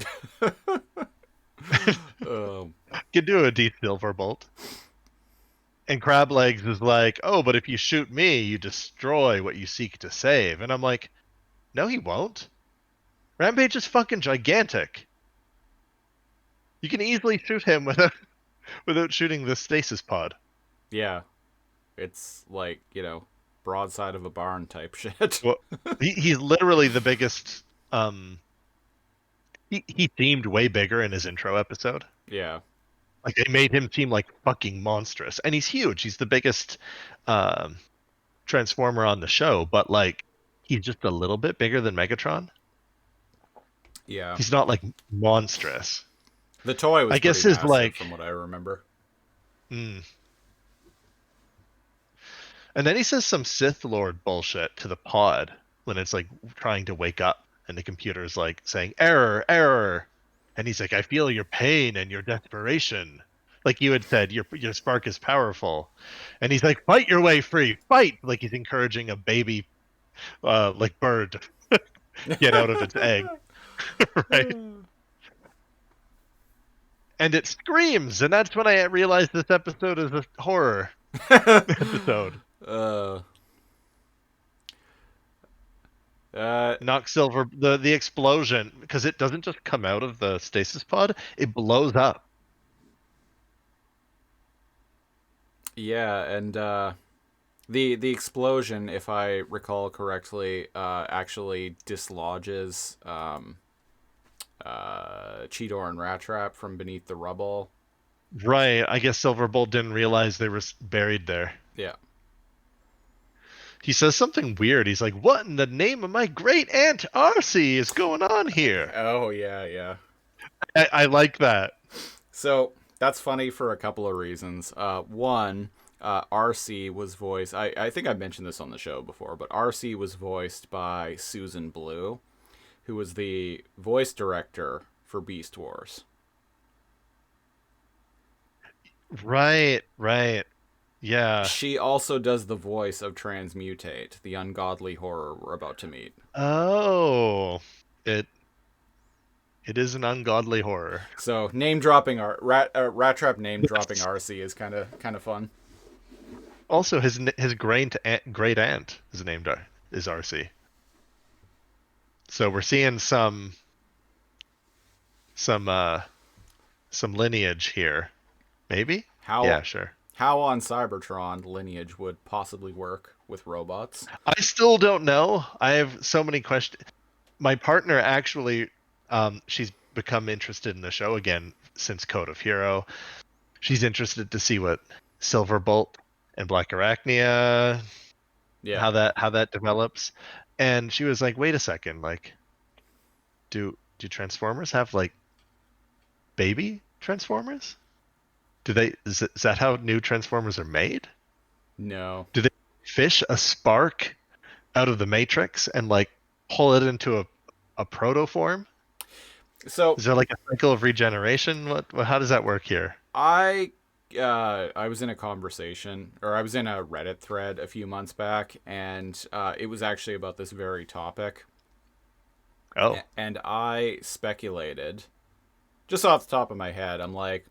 Um, Can do a deep Silverbolt. And Crablegs is like, "Oh, but if you shoot me, you destroy what you seek to save." And I'm like, "No, he won't. Rampage is fucking gigantic. You can easily shoot him without shooting the stasis pod." yeah. It's like, broadside of a barn type shit. Well, he's literally the biggest. He seemed way bigger in his intro episode. Yeah. Like they made him seem like fucking monstrous, and he's huge. He's the biggest um, transformer on the show, but like he's just a little bit bigger than Megatron. Yeah. He's not like monstrous. The toy was I pretty guess is massive like, from what I remember. mm. And then he says some Sith Lord bullshit to the pod when it's like trying to wake up, and the computer's like saying error, and he's like, "I feel your pain and your desperation." Like you had said, your spark is powerful, and he's like, "Fight your way free, fight!" Like he's encouraging a baby, like bird, to get out of its egg, right? And it screams, and that's when I realized this episode is a horror episode. uh, Knock Silver the explosion, because it doesn't just come out of the stasis pod, it blows up. yeah, and the explosion, if I recall correctly, actually dislodges Cheetor and Rat Trap from beneath the rubble. Right, I guess Silverbolt didn't realize they were buried there. Yeah. He says something weird. He's like, "What in the name of my great aunt Arcee is going on here?" Oh, yeah, yeah. I like that. So that's funny for a couple of reasons. One, RC was voiced. I think I mentioned this on the show before, but RC was voiced by Susan Blue, who was the voice director for Beast Wars. Right. Yeah. She also does the voice of Transmutate, the ungodly horror we're about to meet. Oh, it is an ungodly horror. So name dropping Rat Trap name dropping RC is kind of fun. Also, his great aunt is named is Arcee. So we're seeing some lineage here. Maybe? Yeah, sure. How on Cybertron lineage would possibly work with robots? I still don't know. I have so many questions. My partner actually, she's become interested in the show again since Code of Hero. She's interested to see what Silverbolt and Black Arachnia, Yeah. how that develops. And she was like, "Wait a second, like, do Transformers have like baby Transformers? Is that how new Transformers are made? No. Do they fish a spark out of the Matrix and like pull it into a proto form? So Is there like a cycle of regeneration? How does that work here?" I was in a conversation, or I was in a Reddit thread a few months back, and it was actually about this very topic. Oh, And I speculated, just off the top of my head, I'm like,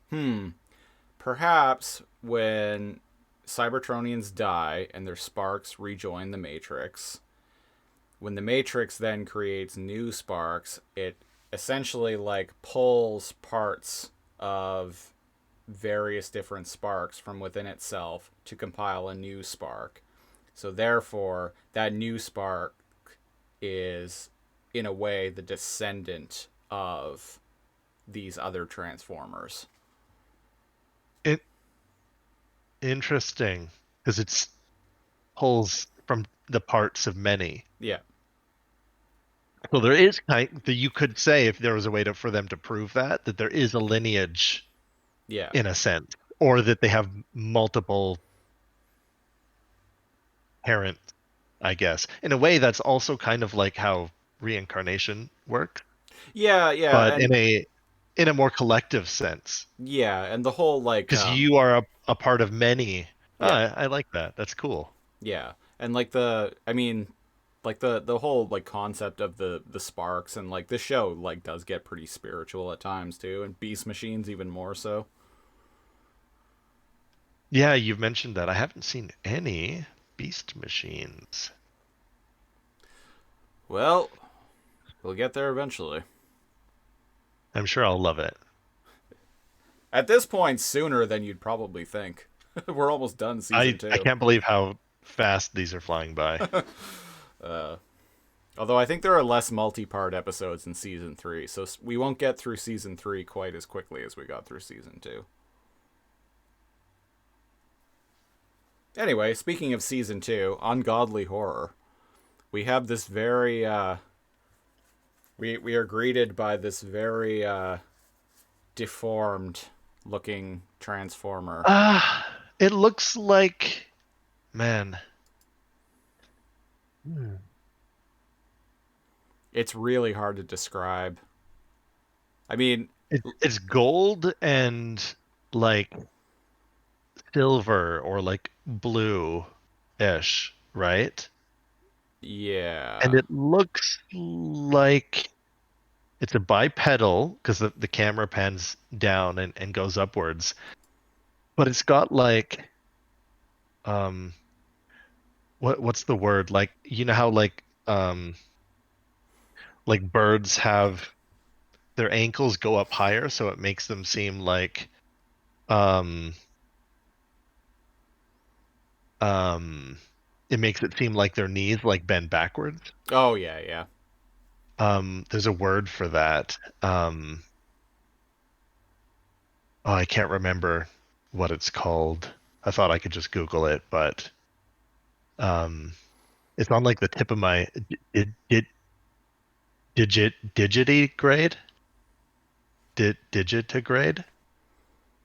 perhaps when Cybertronians die and their sparks rejoin the Matrix, when the Matrix then creates new sparks, it essentially like pulls parts of various different sparks from within itself to compile a new spark. So therefore, that new spark is, in a way, the descendant of these other Transformers. Interesting, because it's pulls from the parts of many. Yeah. So there is kind that you could say if there was a way for them to prove that there is a lineage Yeah. in a sense, or that they have multiple parents, I guess. In a way, that's also kind of like how reincarnation works, Yeah, yeah, but and in a more collective sense, yeah, and the whole like because you are a part of many. yeah, I like that. That's cool. yeah. And like the whole like concept of the sparks, and like this show like does get pretty spiritual at times too, and Beast Machines even more so. Yeah, you've mentioned that. I haven't seen any Beast Machines. Well, we'll get there eventually. I'm sure I'll love it. At this point, sooner than you'd probably think. We're almost done season I 2. can't believe how fast these are flying by. Although I think there are less multi-part episodes in season 3, so we won't get through season 3 quite as quickly as we got through season 2. Anyway, speaking of season 2, ungodly horror. We have this very we are greeted by this very deformed looking transformer. It looks like, man. It's really hard to describe. I mean, It's gold and like silver or like blue-ish, right? yeah. And it looks like it's a bipedal because the camera pans down and goes upwards, but it's got um what's the word? Like you know how like birds have their ankles go up higher, so it makes them seem like um um it makes it seem like their knees like bend backwards. Oh yeah, yeah. There's a word for that. Oh, I can't remember what it's called. I thought I could just Google it, but um, it's on like the tip of my digitigrade, digitigrade,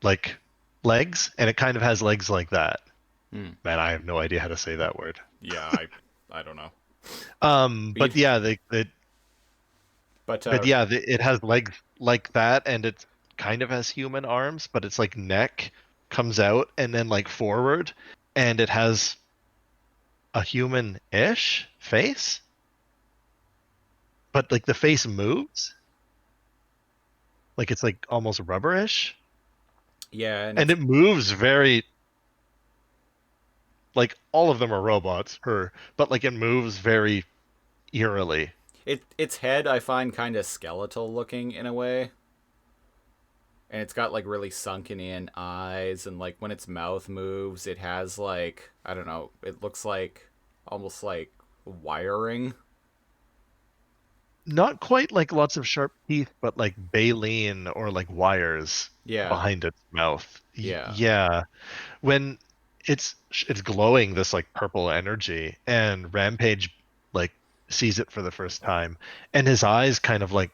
like legs, and it kind of has legs like that. Hmm. Man, I have no idea how to say that word. Yeah, I don't know. But yeah, But it has legs like that, and it kind of has human arms, but it's like neck comes out and then like forward, and it has a human-ish face, but like the face moves, like it's like almost rubberish, yeah, and and it's it moves very like all of them are robots, but like it moves very eerily. its head I find kind of skeletal looking in a way. And it's got like really sunken in eyes, and like when its mouth moves, it has like, I don't know, it looks like almost like wiring. Not quite like lots of sharp teeth, but like baleen or like wires Yeah. behind its mouth. Yeah. Yeah, when it's glowing this like purple energy, and Rampage like sees it for the first time, and his eyes kind of like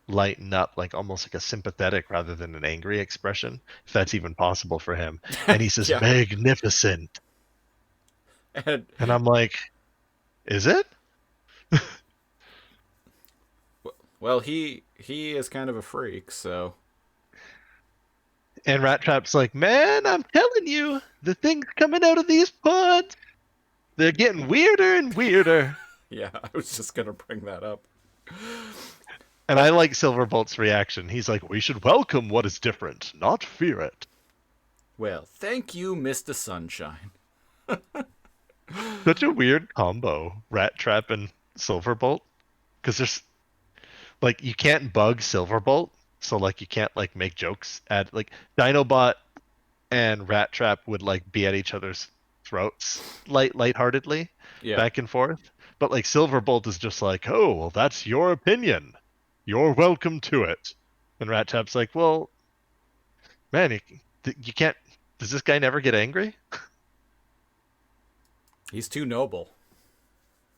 lighten up, like almost like a sympathetic rather than an angry expression, if that's even possible for him. And he says, Yeah. "Magnificent," And and I'm like, "Is it?" well, he is kind of a freak, so And Rat Trap's like, "Man, I'm telling you, the things coming out of these pods, they're getting weirder and weirder." yeah, I was just gonna bring that up. And I like Silverbolt's reaction. He's like, "We should welcome what is different, not fear it." Well, thank you, Mr. Sunshine. Such a weird combo, Rat Trap and Silverbolt, because there's like you can't bug Silverbolt, so like you can't like make jokes at like Dinobot and Rat Trap would like be at each other's throats lightheartedly, Yeah. back and forth. But like Silverbolt is just like, "Oh, well, that's your opinion. You're welcome to it." And Rat Trap's like, "Well, man, you can't Does this guy never get angry? He's too noble.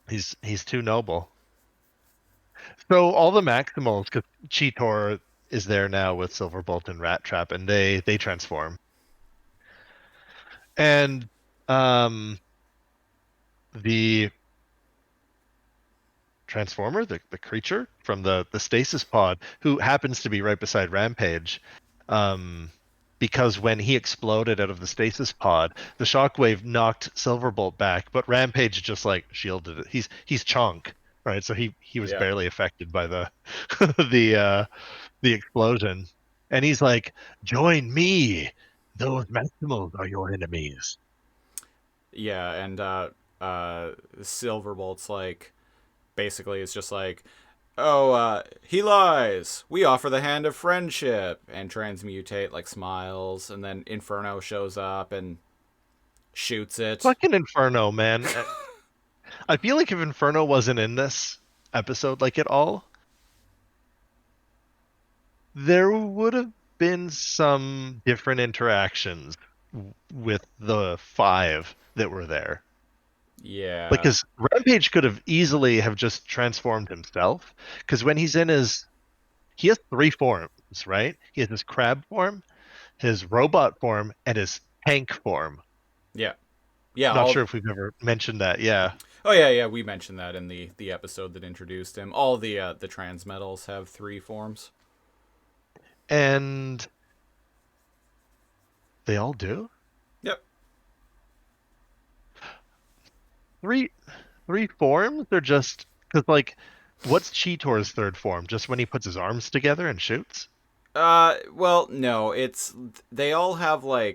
He's too noble. So all the Maximals, because Cheetor is there now with Silverbolt and Rat Trap, and they transform. And the Transformer, the creature from the stasis pod, who happens to be right beside Rampage, because when he exploded out of the stasis pod, the shockwave knocked Silverbolt back, but Rampage just like shielded it. He's Chonk, right? So he was Yeah. barely affected by the the explosion, and he's like, "Join me. Those Maximals are your enemies." Yeah, and Silverbolt's like, basically it's just like, oh, he lies. We offer the hand of friendship. And Transmutate like smiles, and then Inferno shows up and shoots it. Fucking Inferno, man. I feel like if Inferno wasn't in this episode like at all, there would have been some different interactions with the five that were there. Yeah. Because Rampage could have easily have just transformed himself. Because when he's in he has three forms, right? He has his crab form, his robot form, and his tank form. Yeah. Yeah. Not sure if we've ever mentioned that. Yeah. Oh yeah, we mentioned that in the episode that introduced him. All the transmetals have 3 forms. And they all do? Yep. Three forms? They're just because like what's Cheetor's third form? Just when he puts his arms together and shoots? Well, no, it's they all have a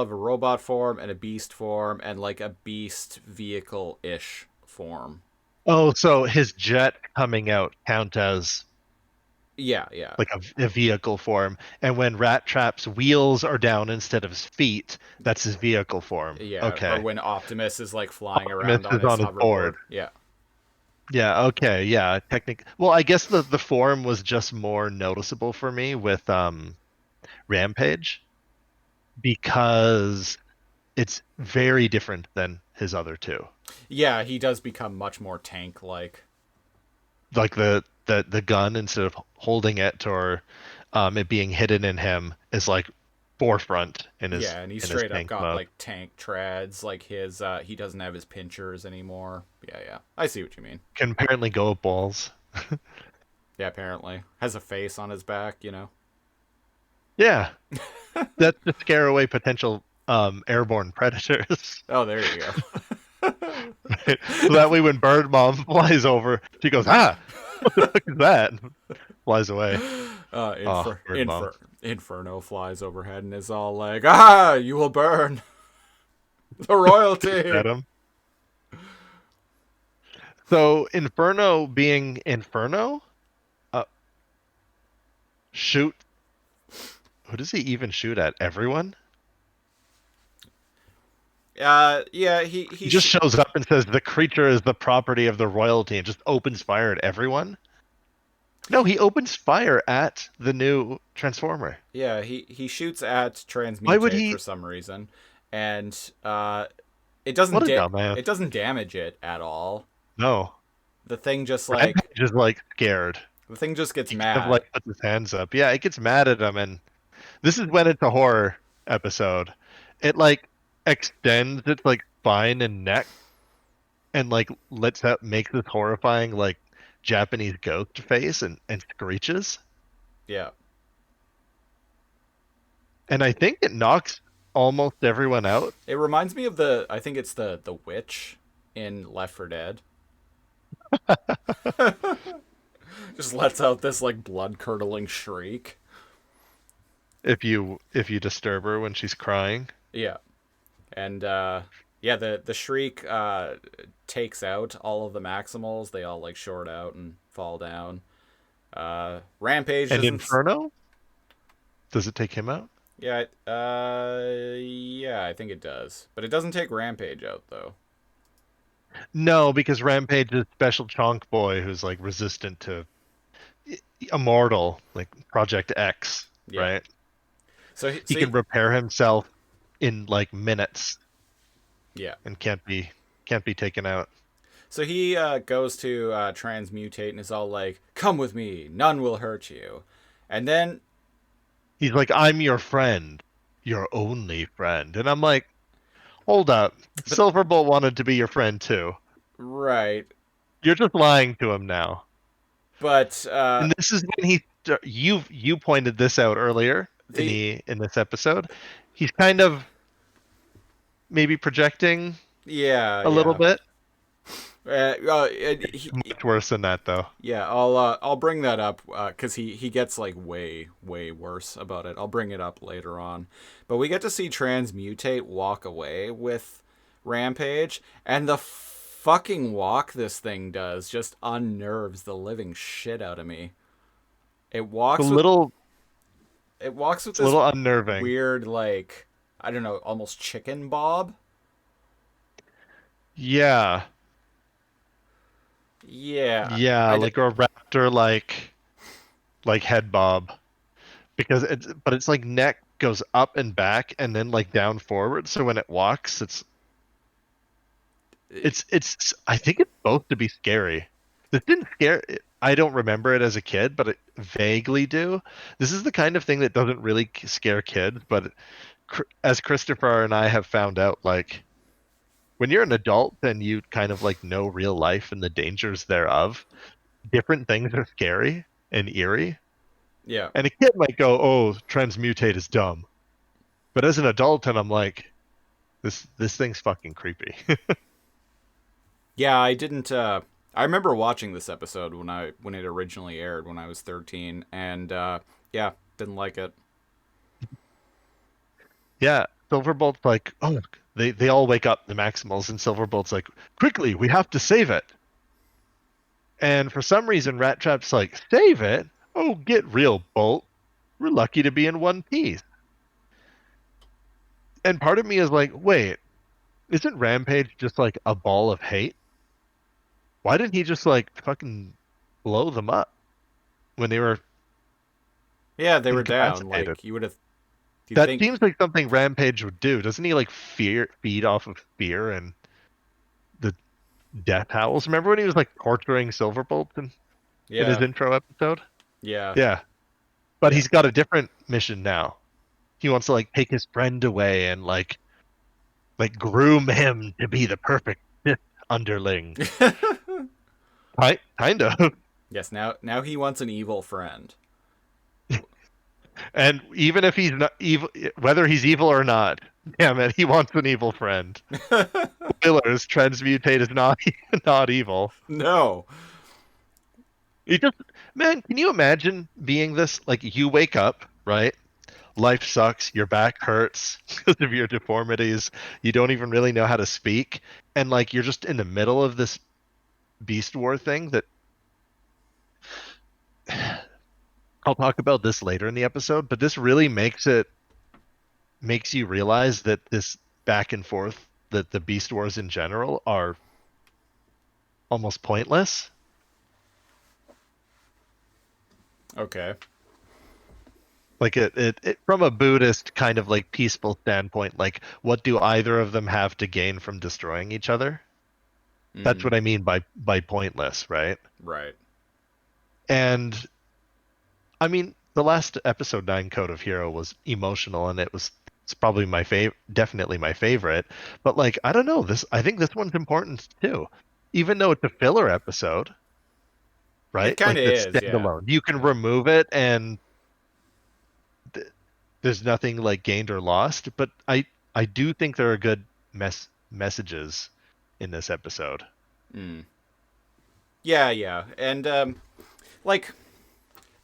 robot form and a beast form and like a beast vehicle-ish form. Oh, so his jet coming out count as Yeah. like a vehicle form, and when Rat Trap's wheels are down instead of his feet, that's his vehicle form. Yeah, Okay. or when Optimus is like flying Optimus around on is his on his hoverboard. board. Yeah. Yeah, okay, yeah. Well, I guess the form was just more noticeable for me with Rampage because it's very different than his other two. Yeah, he does become much more tank-like. Like the gun, instead of holding it or it being hidden in him, is like forefront in his Yeah, and he's in his straight up tank got mode. like tank treads, like his he doesn't have his pinchers anymore. Yeah. I see what you mean. Can apparently go up balls. Yeah, apparently. Has a face on his back, Yeah, that's to scare away potential airborne predators. Oh, there you go. Right? So that way, when Bird Mom flies over, she goes, "Ah, what the fuck is that?" And flies away. Bird Mom. Inferno flies overhead and is all like, "Ah, you will burn the royalty." At him. So Inferno being Inferno, shoot. Who does he even shoot at? Everyone? Yeah, he Just shows up and says the creature is the property of the royalty and just opens fire at everyone. No, he opens fire at the new Transformer. Yeah, he shoots at Why would Transmutate he? for some reason, and it doesn't What a dumbass. it doesn't damage it at all. No. The thing just like Rampage is like scared. the thing just gets He mad. kind of like puts his hands up. Yeah, it gets mad at him, and this is when it's a horror episode. It like extends its like spine and neck, and like makes this horrifying like Japanese ghost face and screeches. Yeah. And I think it knocks almost everyone out. It reminds me of I think it's the witch in Left 4 Dead. Just lets out this like blood curdling shriek. If you disturb her when she's crying. Yeah. And yeah, the shriek takes out all of the Maximals. They all like short out and fall down. Rampage And doesn't... Inferno? Does it take him out? Yeah, yeah, I think it does. But it doesn't take Rampage out, though. No, because Rampage is special chonk boy who's like resistant to immortal, like Project X, Yeah. right? So He can repair himself in like minutes Yeah. and can't be taken out. So he goes to transmutate and is all like, "Come with me, none will hurt you." And then, He's like, I'm your friend, your only friend. And I'm like, hold up. but Silverbolt wanted to be your friend too. right, You're just lying to him now. but And this is when you pointed this out earlier the in this episode. He's kind of maybe projecting yeah, a little yeah. bit. He, Much worse than that though. yeah, I'll bring that up because he gets like way worse about it. I'll bring it up later on, but we get to see Transmutate walk away with Rampage, and the fucking walk this thing does just unnerves the living shit out of me. It It's a walks with little it walks with it's a this little unnerving. weird like I don't know, almost chicken bob. Yeah. Yeah, Yeah, like a raptor like head bob. Because it's like neck goes up and back and then like down forward. So when it walks, it's I think it's supposed to be scary. This didn't scare. I don't remember it as a kid, but it vaguely do. This is the kind of thing that doesn't really scare kids, but as Christopher and I have found out, like when you're an adult and you kind of like know real life and the dangers thereof, different things are scary and eerie. yeah. And a kid might go, "Oh, transmutate is dumb," but as an adult, and I'm like, this thing's fucking creepy. Yeah, I didn't. I remember watching this episode when it originally aired when I was 13, and yeah, didn't like it. Yeah, Silverbolt's like, "Oh, they all wake up, the Maximals," and Silverbolt's like, "Quickly, we have to save it." And for some reason, Rat Trap's like, "Save it? Oh, get real, Bolt. We're lucky to be in one piece." And part of me is like, wait, isn't Rampage just like a ball of hate? Why didn't he just like fucking blow them up when they were Yeah, they were down. incapacitated? Like you would have. You That think? seems like something Rampage would do. Doesn't he like feed off of fear and the death howls? Remember when he was like torturing Silverbolt in his Yeah, intro episode? yeah, Yeah. But yeah. he's got a different mission now. He wants to like take his friend away and like groom him to be the perfect Sith underling. Kind of. Yes. Now he wants an evil friend. And even if he's not evil, whether he's evil or not, damn it, he wants an evil friend. Spoilers: Transmutate is not not evil. No. He just, man, can you imagine being this? Like, you wake up, right? Life sucks. Your back hurts because of your deformities. You don't even really know how to speak, and like you're just in the middle of this Beast War thing that I'll talk about this later in the episode, but this really makes you realize that this back and forth, that the Beast Wars in general are almost pointless. Okay. Like it from a Buddhist kind of like peaceful standpoint, like what do either of them have to gain from destroying each other? That's Mm, what I mean by pointless, right? right. And I mean, the last episode 9 Code of Hero was emotional and it's probably my favorite, definitely my favorite, but like I don't know, this I think this one's important too. Even though it's a filler episode, It right? kind Like of that's is. Yeah. standalone. You can Yeah. remove it and there's nothing like gained or lost, but I do think there are good messages in this episode. Mm. Yeah. Yeah. And like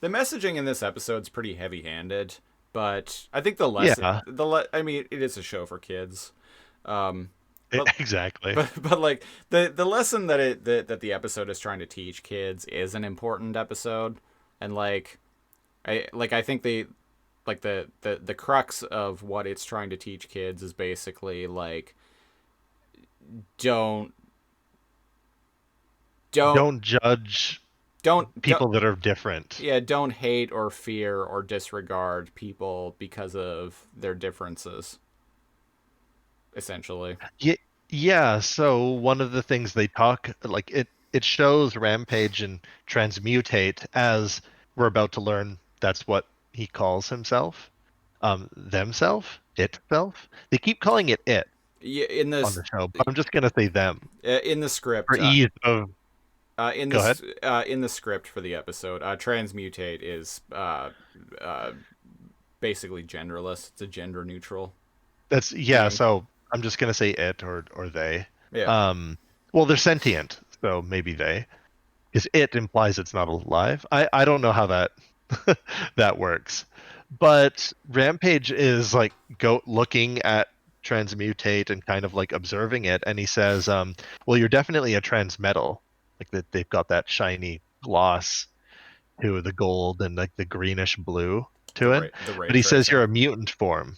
the messaging in this episode's pretty heavy-handed, but I think the lesson, Yeah, I mean, it is a show for kids. But exactly. but like the lesson that the episode is trying to teach kids is an important episode, and I think the crux of what it's trying to teach kids is basically like don't don't Don't judge don't people that are different. yeah, don't hate or fear or disregard people because of their differences. essentially. Yeah, so one of the things they talk like it shows Rampage and Transmutate as we're about to learn that's what he calls himself. Themself, itself. They keep calling it Yeah, on the show, but I'm just gonna say them in the for script, ease of. Go ahead. in the script for the episode, transmutate is basically genderless. It's a gender neutral Yeah. name. So I'm just gonna say it or they. Yeah. Well, they're sentient, so maybe they. Because it implies it's not alive. I don't know how that that works, but Rampage is like looking at Transmutate and kind of like observing it, and he says, "Well, you're definitely a transmetal. Like that they've got that shiny gloss to the gold and like the greenish blue to it." The ray But he says tracing. you're a mutant form.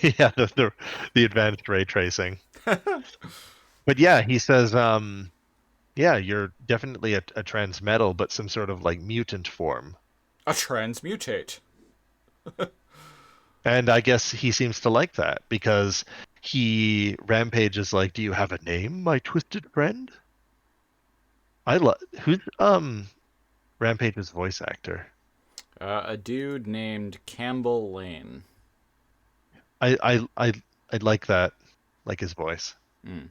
Yeah, the advanced ray tracing. But yeah, he says, yeah, you're definitely a transmetal, but some sort of like mutant form. A transmutate. And I guess he seems to like that because Rampage is like, "Do you have a name, my twisted friend?" Who's Rampage's voice actor? A dude named Campbell Lane. I like that, like his voice. Mm.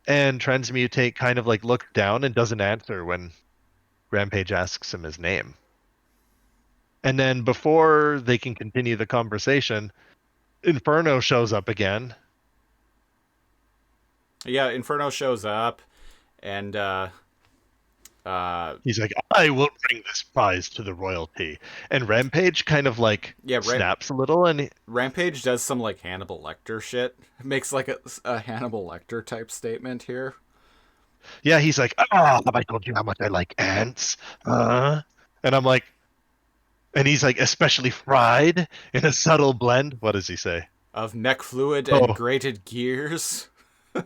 And Transmutate kind of like looks down and doesn't answer when Rampage asks him his name. And then before they can continue the conversation, Inferno shows up again. Yeah, Inferno shows up, and He's like, "I will bring this prize to the royalty." And Rampage kind of like snaps a little, and Rampage does some like Hannibal Lecter shit. Makes like a Hannibal Lecter type statement here. yeah, he's like, "Have I told you how much I like ants?" And I'm like, and he's like, "Especially fried in a subtle blend." What does he say? Of mech fluid and grated gears. This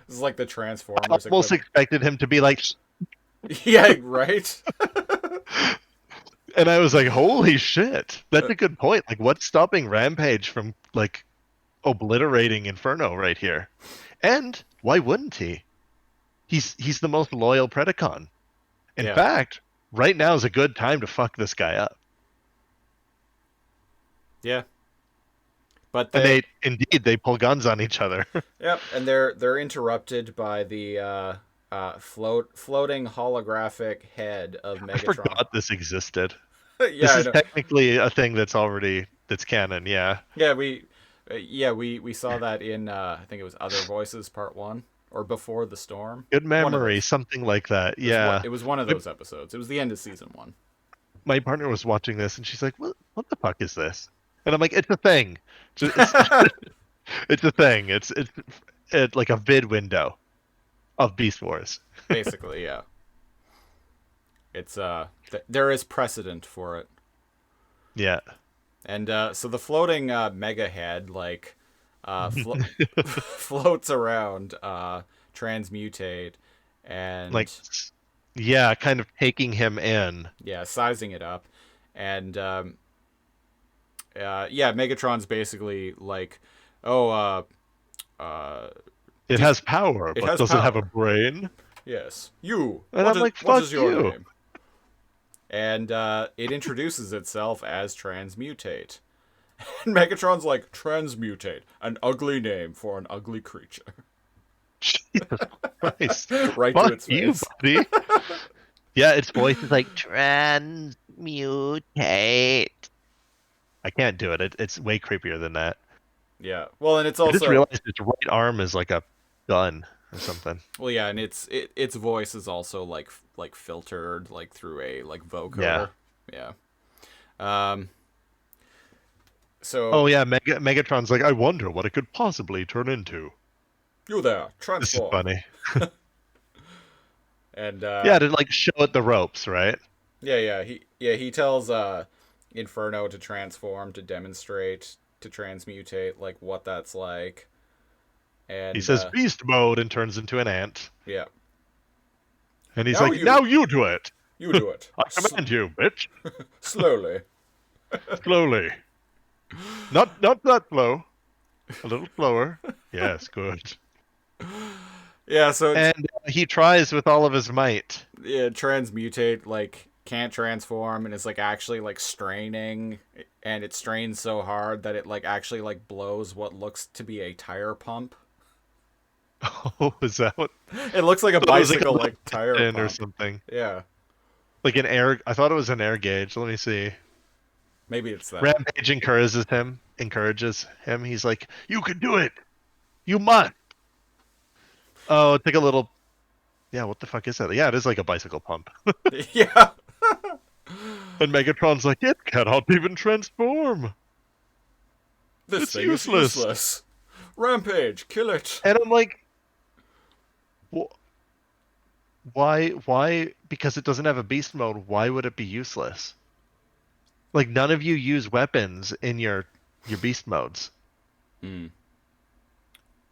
is like the Transformers. I almost expected him to be like, yeah, right. and I was like, "Holy shit, that's a good point." Like, what's stopping Rampage from like obliterating Inferno right here? And why wouldn't he? He's the most loyal Predacon. In fact, right now is a good time to fuck this guy up. Yeah. But they pull guns on each other. Yep, and they're interrupted by the floating holographic head of Megatron. I forgot this existed. Yeah, this is technically a thing that's canon. Yeah. Yeah, we saw that in I think it was Other Voices Part 1 or Before the Storm. Good memory, something like that. Yeah. It was one of those episodes. It was the end of season 1. My partner was watching this and she's like, "What the fuck is this?" And I'm like, "It's a thing. It's a thing. It's like a vid window of Beast Wars." Basically, yeah. It's there is precedent for it. Yeah. And so the floating mega head like floats around Transmutate and like yeah, kind of taking him in. Yeah, sizing it up. And yeah, Megatron's basically like, "Oh, it has power, but does it have a brain?" Yes. You. And I'm like, "Fuck what is your you." name? And it introduces itself as Transmutate. And Megatron's like, "Transmutate, an ugly name for an ugly creature." Jesus Christ. Right Fuck to its you, face. buddy. Yeah, its voice is like, "Transmutate." I can't do it. It's way creepier than that. Yeah. Well, and it's also... I just realized its right arm is like a gun or something. Well, yeah, and its voice is also like filtered like through a like vocoder. Yeah. So. Oh yeah, Megatron's like, "I wonder what it could possibly turn into." You there, transform. This is funny. And yeah, to like show it the ropes, right? Yeah. He tells Inferno to transform, to demonstrate, to transmutate, like what that's like. And he says beast mode and turns into an ant. Yeah. And he's like, "Now you do it. You do it. I command you, bitch." Slowly. Slowly. Not that slow. A little slower. Yes, good. Yeah, so And he tries with all of his might. yeah, Transmutate like can't transform and is like actually like straining, and it strains so hard that it like actually like blows what looks to be a tire pump. Oh, is that what? It looks like a I thought it was like bicycle a like tire piston or pump. something. Yeah, Like an air. I thought it was an air gauge. Let me see. maybe it's that. Rampage encourages him. Encourages him. He's like, "You can do it. You must." Oh, it's like a little. Yeah, what the fuck is that? Yeah, it is like a bicycle pump. Yeah, And Megatron's like, "It cannot even transform. this It's thing useless." is useless. Rampage, kill it. And I'm like, why? Why? Because it doesn't have a beast mode. Why would it be useless? Like none of you use weapons in your beast modes.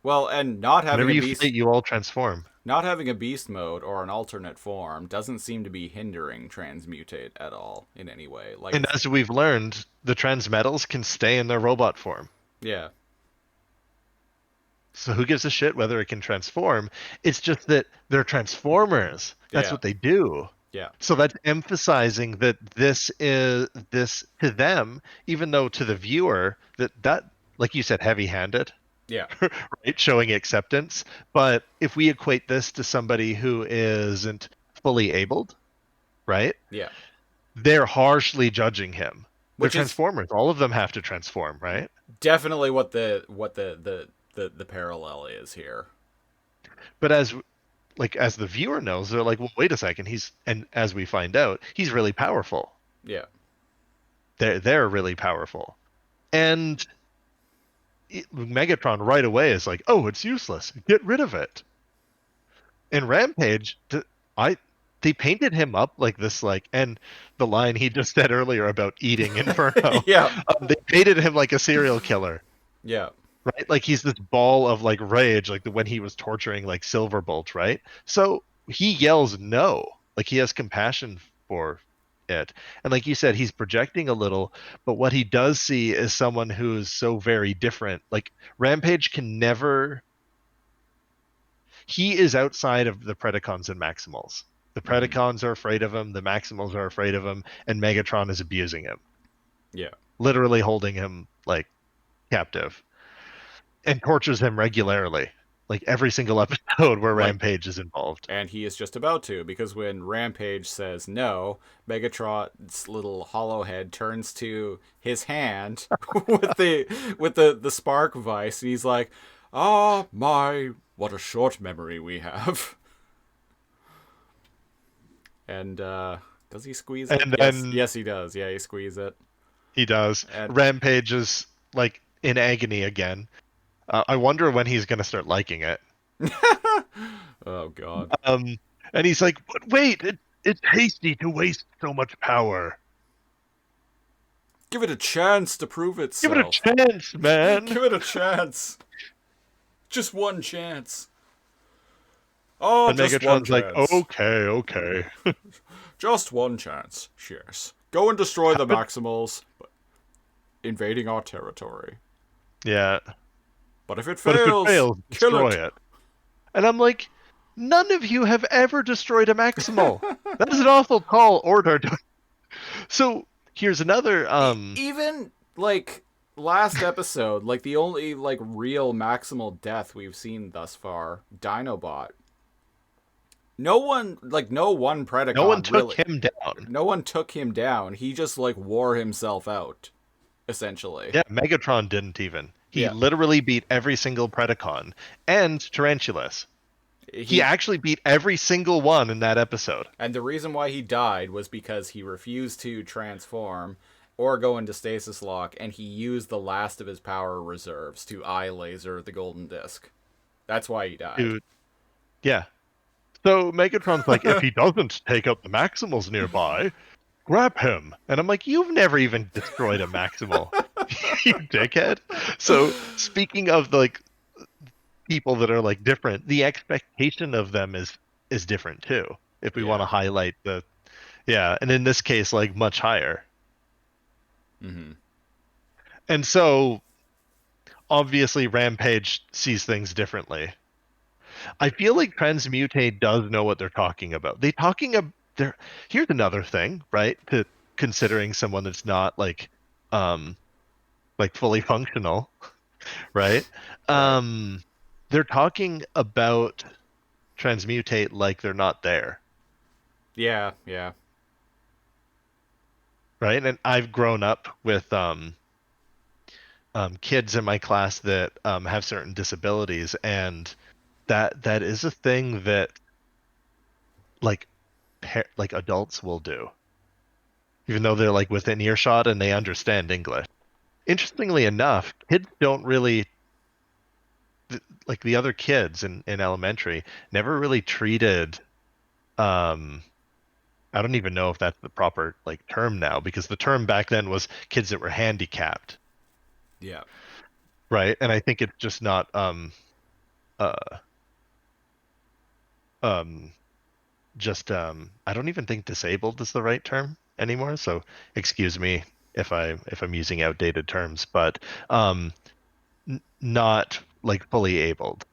Well, and not having Whenever a you beast, fight, you all transform. not having a beast mode or an alternate form doesn't seem to be hindering Transmutate at all in any way. Like, And as we've learned, the transmetals can stay in their robot form. yeah, So who gives a shit whether it can transform? It's just that they're transformers. That's Yeah. what they do. yeah, So that's emphasizing that this is this to them, even though to the viewer that like you said, heavy-handed, yeah, right? Showing acceptance. But if we equate this to somebody who isn't fully abled, right? yeah. They're harshly judging him. They're Which is transformers. All of them have to transform, right? definitely what the parallel is here. But as the viewer knows, they're like, well, wait a second, and as we find out, he's really powerful. Yeah, They're really powerful. And Megatron right away is like, oh, it's useless. Get rid of it. In Rampage, they painted him up like this, and the line he just said earlier about eating Inferno, yeah, they painted him like a serial killer, yeah, right? Like he's this ball of like rage, like when he was torturing like Silverbolt, right? So he yells no, like he has compassion for it. And like you said, he's projecting a little, but what he does see is someone who is so very different. Like Rampage can never. He is outside of the Predacons and Maximals. The Predacons are afraid of him, the Maximals are afraid of him, and Megatron is abusing him, yeah. literally holding him like captive, and tortures him regularly, like every single episode where Like, Rampage is involved. and he is just about to, because when Rampage says no, Megatron's little hollow head turns to his hand with the spark vice, and he's like, "Ah, my, what a short memory we have." And does he squeeze it? And Yes, then yes, he does. Yeah, he squeezes it. he does. And Rampage is like in agony again. I wonder when he's going to start liking it. oh god. And he's like, but wait, it's hasty to waste so much power. Give it a chance to prove Give itself. it a chance, man. Give it a chance. Just one chance. Oh, And just one Megatron's like, chance. okay. Just one chance. Yes. Go and destroy the Maximals, invading our territory. Yeah. But if it But if fails, it fails, kill destroy it. it. And I'm like, none of you have ever destroyed a Maximal. That is an awful tall order. So here's another Even like last episode, like the only like real Maximal death we've seen thus far, Dinobot. No one Predacon. no one took really, him down. No one took him down. He just like wore himself out, essentially. Yeah, Megatron didn't even. He Yeah. literally beat every single Predacon and Tarantulas. He actually beat every single one in that episode. And the reason why he died was because he refused to transform or go into stasis lock, and he used the last of his power reserves to eye laser the golden disc. That's why he died. Dude. Yeah. So Megatron's like, if he doesn't take out the Maximals nearby, grab him. And I'm like, you've never even destroyed a Maximal, you dickhead. So speaking of like people that are like different, the expectation of them is different too. If we want to highlight and in this case, like much higher. Mm-hmm. And so obviously Rampage sees things differently. I feel like Transmutate does know what they're talking about. They talking about they're here's another thing, right? To considering someone that's not um fully functional, right? Right. Um they're talking about Transmutate like they're not there, Yeah, yeah. right? And I've grown up with kids in my class that have certain disabilities, and that is a thing that like like adults will do, even though they're like within earshot and they understand English. Interestingly enough, kids don't really like the other kids in elementary never really treated um I don't even know if that's the proper like term now, because the term back then was kids that were handicapped, Yeah. right? And I think it's just not uh um just I don't even think disabled is the right term anymore, so excuse me if I'm using outdated terms, but um not like fully abled,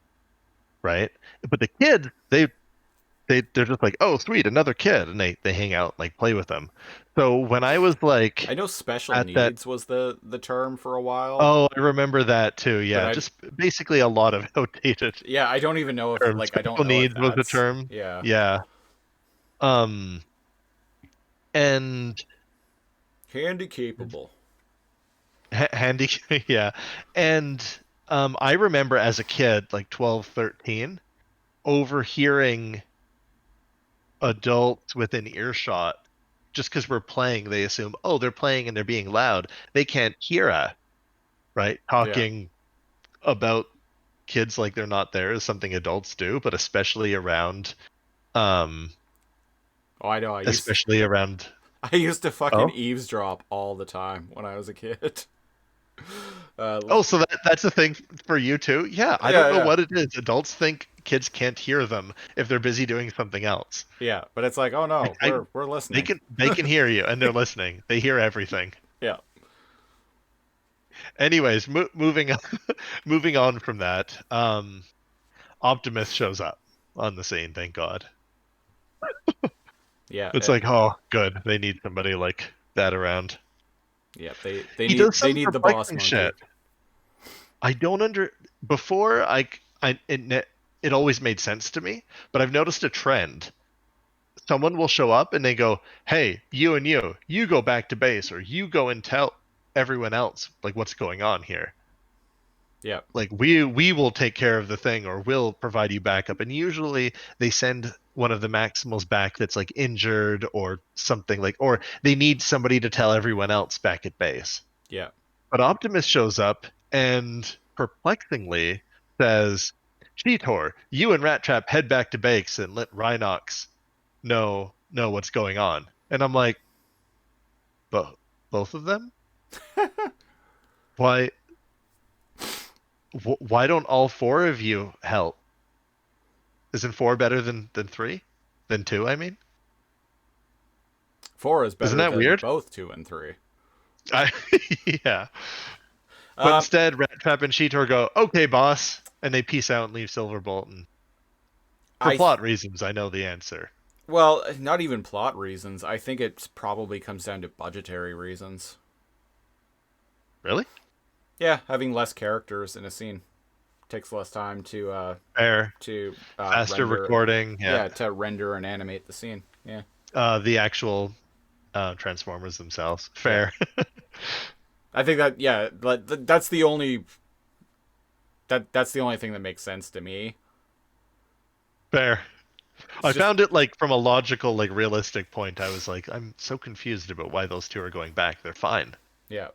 right? But the kids, they're just like, oh sweet, another kid, and they hang out, like play with them. So when I was like I know special at that, needs was the term for a while, oh, I remember that too. but Yeah, I just basically a lot of outdated yeah, I don't even know if terms. like I don't Special know if needs was a that's term. yeah. Yeah. Um and Handy capable. handy yeah. And I remember as a kid, like 12, 13, overhearing adults within earshot. Just because we're playing, they assume, oh, they're playing and they're being loud. They can't hear us, right? Yeah. Talking about kids like they're not there is something adults do, but um, Oh, I know. especially around. I used to fucking Oh, eavesdrop all the time when I was a kid. Uh, oh, so that's a thing for you too? Yeah, I don't yeah, know yeah, what it is. Adults think kids can't hear them if they're busy doing something else. yeah. But it's like, oh no, I we're they listening. can hear you and they're listening. They hear everything. Yeah, Anyways, moving on, moving on from that. Optimus shows up on the scene, thank God. yeah, It's like, oh, good. They need somebody like that around. yeah. He does They some need the boss perplexing monkey. shit. I don't under before it always made sense to me, but I've noticed a trend. Someone will show up and they go, "Hey, you and you go back to base, or you go and tell everyone else like what's going on here." Yeah, Like we will take care of the thing, or we'll provide you backup, and usually they send one of the maximals back that's like injured or something, like, or they need somebody to tell everyone else back at base. yeah. But Optimus shows up and perplexingly says, Cheetor, you and Rat Trap head back to base and let Rhinox know what's going on. And I'm like, both of them? Why why don't all four of you help? Isn't four better than three? Than two, I mean? 4 is Isn't better that than weird? both 2 and 3. I, yeah. But Um, instead, Rat Trap and Cheetor go, okay, boss, and they peace out and leave Silverbolt. And for I plot reasons, I know the answer. well, not even plot reasons. I think it probably comes down to budgetary reasons. Really? Yeah, having less characters in a scene takes less time Fair. to Faster render. recording. Yeah. Yeah, to render and animate the scene. Yeah, The actual Transformers themselves. yeah. Fair. I think that yeah, that's the only that's the only thing that makes sense to me. Fair. It's I just found it like from a logical, like realistic point. I was like, I'm so confused about why those two are going back. They're fine. yeah,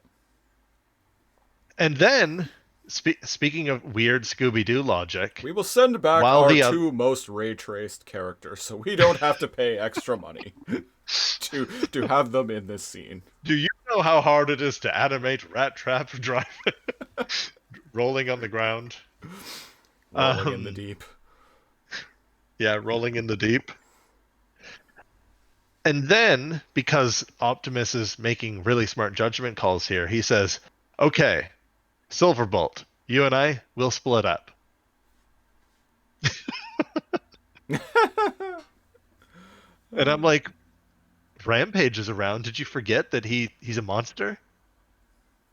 And then, speaking of weird Scooby Doo logic, we will send back while our the two most ray traced characters, so we don't have to pay extra money to have them in this scene. do you know how hard it is to animate Rat Trap driving, rolling on the ground? Rolling in the deep. Yeah, rolling in the deep. And then, because Optimus is making really smart judgment calls here, he says, okay, Silverbolt, You and I will split up. And I'm like, Rampage is around. Did you forget that he's a monster?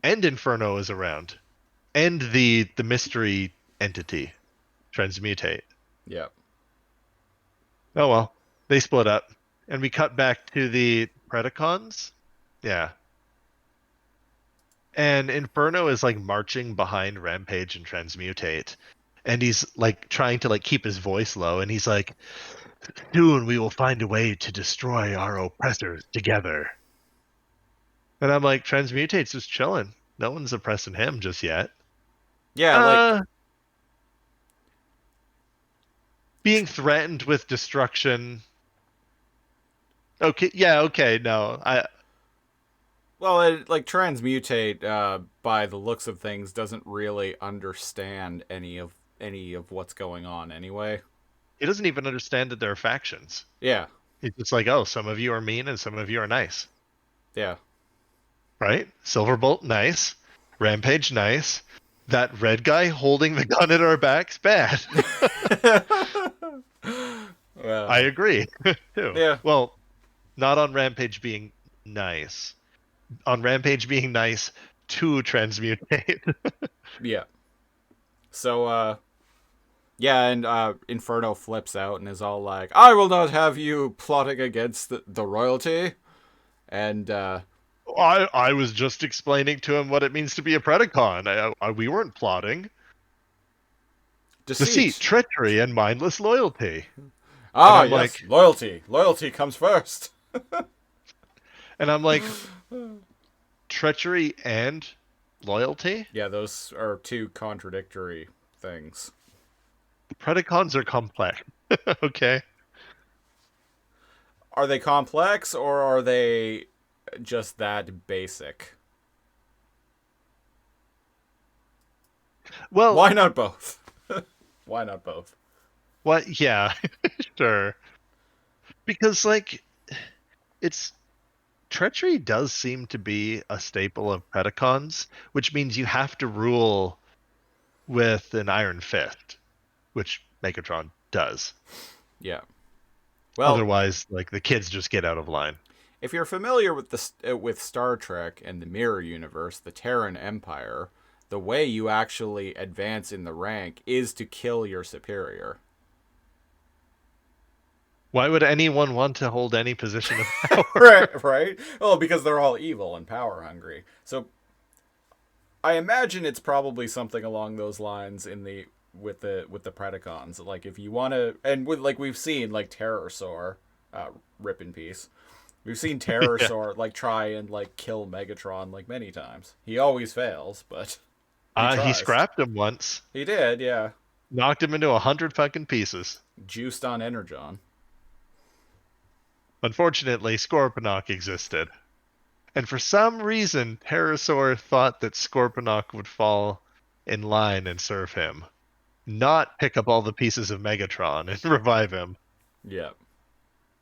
And Inferno is around. And the mystery entity, Transmutate. Yeah. Oh well. They split up. And we cut back to the Predacons. Yeah. And Inferno is like marching behind Rampage and Transmutate. And he's like trying to like keep his voice low, and he's like, soon we will find a way to destroy our oppressors together. And I'm like, Transmutate's just chilling. No one's oppressing him just yet. Yeah, like being threatened with destruction. Okay, yeah, okay, no. like Transmutate, by the looks of things, doesn't really understand any of what's going on anyway. He doesn't even understand that there are factions. Yeah. He's just like, oh, some of you are mean and some of you are nice. Yeah. Right? Silverbolt, nice. Rampage, nice. That red guy holding the gun at our backs, bad. Well, I agree. Too. Yeah. Well, not on Rampage being nice. On Rampage being nice to Transmutate. yeah. So, yeah, and Inferno flips out and is all like, I will not have you plotting against the royalty. And, I was just explaining to him what it means to be a Predacon. We weren't plotting. Deceit, treachery, and mindless loyalty. Ah, yes, like, loyalty. Loyalty comes first. And I'm like, treachery and loyalty? Yeah, those are two contradictory things. Predacons are complex. Okay. Are they complex, or are they just that basic? Well, why not both? Why not both? What? Yeah, sure. Because, like, it's... Treachery does seem to be a staple of Predacons, which means you have to rule with an iron fist, which Megatron does. Yeah. Well, otherwise, like, the kids just get out of line. If you're familiar with with Star Trek and the Mirror Universe, the Terran Empire, the way you actually advance in the rank is to kill your superior. Why would anyone want to hold any position of power? Right? Well, because they're all evil and power hungry. So I imagine it's probably something along those lines with the Predacons. Like, if you want to, and with, like, we've seen, like, Terrorsaur, rip in peace. We've seen Terrorsaur like try and like kill Megatron like many times. He always fails, but he scrapped him once. He did, yeah. Knocked him into 100 fucking pieces. Juiced on Energon. Unfortunately, Scorponok existed. And for some reason, Terrorsaur thought that Scorponok would fall in line and serve him. Not pick up all the pieces of Megatron and revive him. Yeah.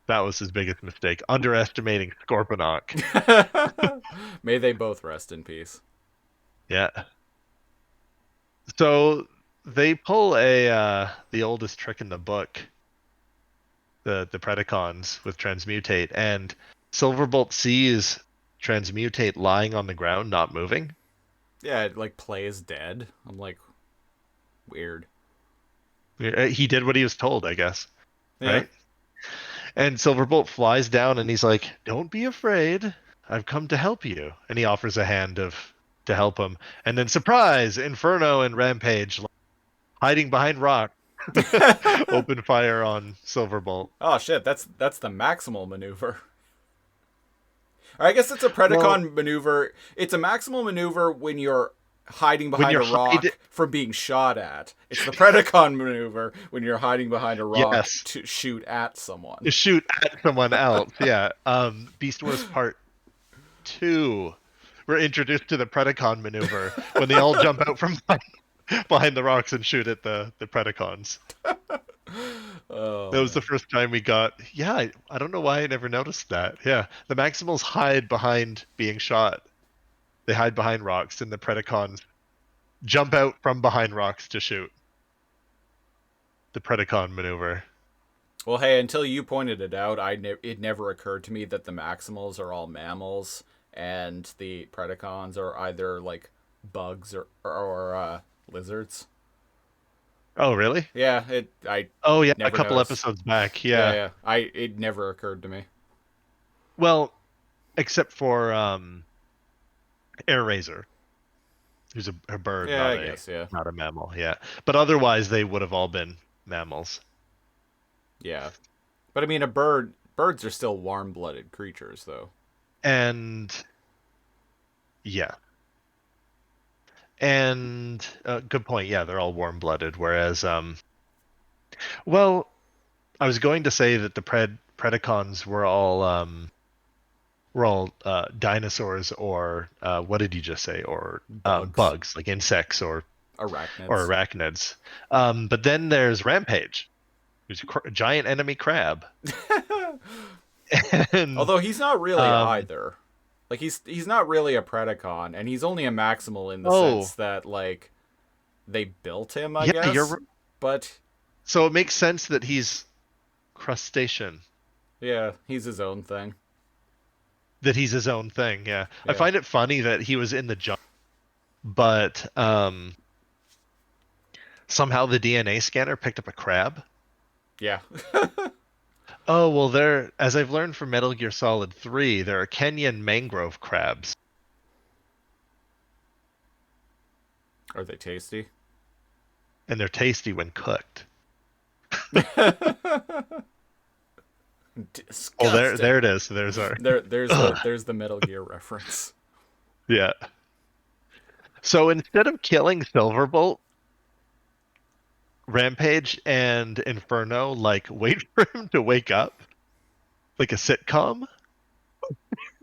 That was his biggest mistake, underestimating Scorponok. May they both rest in peace. Yeah. So they pull the oldest trick in the book, the Predacons with Transmutate, and Silverbolt sees Transmutate lying on the ground, not moving. Yeah, it like plays dead. I'm like, weird. He did what he was told, I guess. Yeah. Right? And Silverbolt flies down and he's like, don't be afraid. I've come to help you. And he offers a hand to help him. And then, surprise, Inferno and Rampage hiding behind rock open fire on Silverbolt. Oh, shit. That's the maximal maneuver. Or I guess it's a Predacon maneuver. It's a maximal maneuver when you're hiding behind a rock from being shot at. It's the Predacon maneuver when you're hiding behind a rock to shoot at someone. To shoot at someone else, yeah. Beast Wars Part 2. We're introduced to the Predacon maneuver when they all jump out from behind the rocks and shoot at the Predacons. Oh, that was the first time we got... Yeah, I don't know why I never noticed that. Yeah, the Maximals hide behind being shot. They hide behind rocks, and the Predacons jump out from behind rocks to shoot. The Predacon maneuver. Well, hey, until you pointed it out, it never occurred to me that the Maximals are all mammals and the Predacons are either like bugs or lizards. Oh, really? Yeah, I Oh, yeah, a never couple noticed. episodes back. Yeah, Yeah. yeah. It never occurred to me. Well, except for Air Razor, who's a bird, Yeah, I guess. Yeah, not a mammal. Yeah, but otherwise they would have all been mammals. yeah. But I mean, birds are still warm-blooded creatures, though. And yeah, and good point. Yeah, they're all warm-blooded. Whereas, well, I was going to say that the Predacons were all dinosaurs, or what did you just say? Or Bugs, bugs, like insects or arachnids. arachnids. But then there's Rampage, who's a giant enemy crab. And Although he's not really um, either. Like he's not really a Predacon, and he's only a Maximal in the oh sense that like they built him, I yeah, guess. But so it makes sense that he's crustacean, yeah, he's his own thing. that he's his own thing. Yeah, I Yeah, find it funny that he was in the jungle, but somehow the DNA scanner picked up a crab. yeah. Oh, well, there, as I've learned from Metal Gear Solid 3, there are Kenyan mangrove crabs, Are they tasty? and they're tasty when cooked. Oh, Disgusting. there it is. There's our There's the Metal Gear reference. yeah. So instead of killing Silverbolt, Rampage and Inferno like wait for him to wake up, like a sitcom.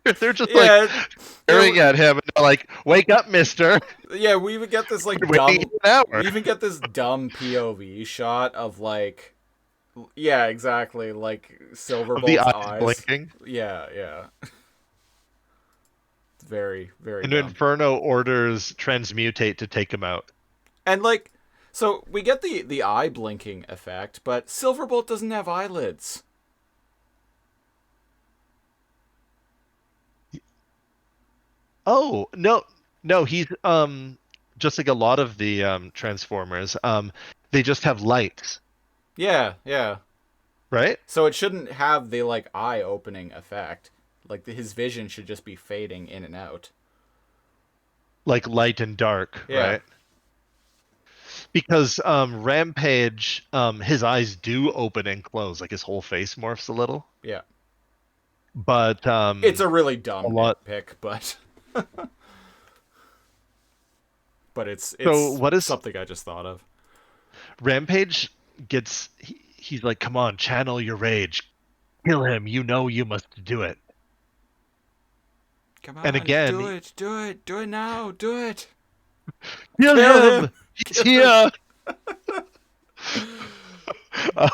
They're just like Yeah, staring at him, and they're like, "Wake up, Mister! yeah. We even get this like You're dumb. waiting an hour." We even get this dumb POV shot of like, yeah, exactly, like Of the Silverbolt's eyes eyes. blinking. Yeah, yeah. It's very, very And dumb. Inferno orders Transmutate to take him out. And like, so we get the eye blinking effect, but Silverbolt doesn't have eyelids. Oh, no, no, he's just like a lot of the Transformers. They just have lights, Yeah, yeah. right? So it shouldn't have the like eye opening effect. Like his vision should just be fading in and out. Like light and dark, Yeah, right? Because Rampage, his eyes do open and close, like his whole face morphs a little. yeah. But It's a really a dumb lot. nitpick, but So it's what is something I just thought of. Rampage gets? He's like, "Come on, channel your rage, kill him. You know you must do it." Come And on, again, do it now, do it. kill Kill him. him. He's here. Um,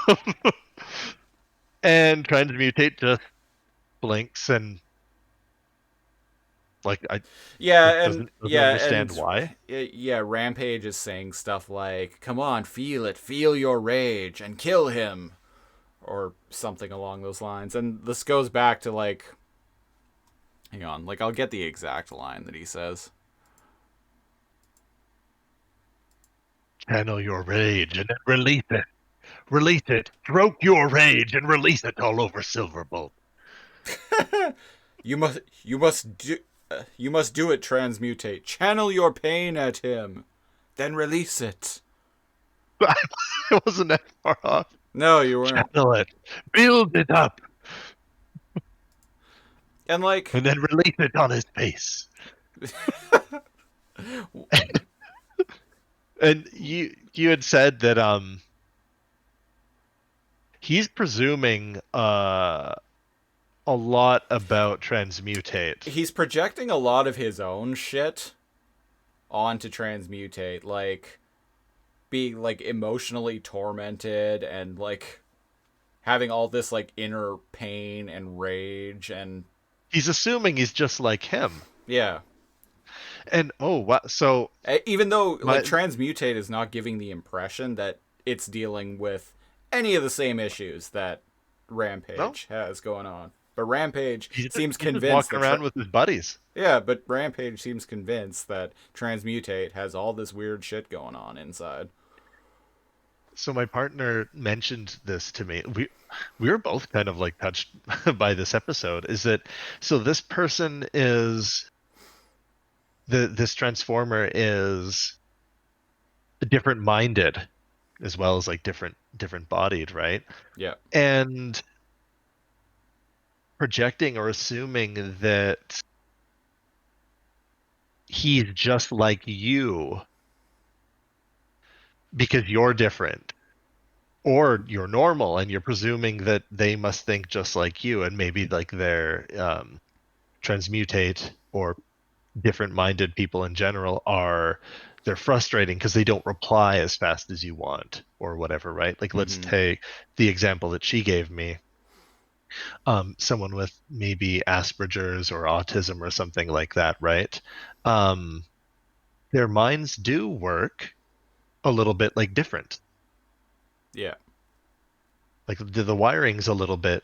and Transmutate just blinks and like I Yeah, and doesn't understand and why. yeah, Rampage is saying stuff like, "Come on, feel it, feel your rage, and kill him," or something along those lines. And this goes back to like, hang on, like I'll get the exact line that he says. Channel your rage and then release it. Release it. Stroke your rage and release it all over Silverbolt. You must you must do it, Transmutate. Channel your pain at him, then release it. It wasn't that far off. No, you weren't. Channel it. Build it up. And like, And then release it on his face. And you had said that he's presuming a lot about Transmutate. he's projecting a lot of his own shit onto Transmutate, like being like emotionally tormented and like having all this like inner pain and rage and He's assuming he's just like him. yeah. And oh wow, so Even though like my Transmutate is not giving the impression that it's dealing with any of the same issues that no, Rampage has going on. But Rampage seems he's just convinced walking that around with his buddies. yeah, but Rampage seems convinced that Transmutate has all this weird shit going on inside. So my partner mentioned this to me. We were both kind of like touched by this episode. Is that so? This person is this transformer is different minded as well as like different bodied, right? Yeah. And projecting or assuming that he's just like you because you're different, or you're normal and you're presuming that they must think just like you, and maybe like they're transmutate or different minded people in general are they're frustrating because they don't reply as fast as you want or whatever, right? Like let's take the example that she gave me. Someone with maybe Asperger's or autism or something like that, right? um, their minds do work a little bit like different. Yeah. Like the wiring's a little bit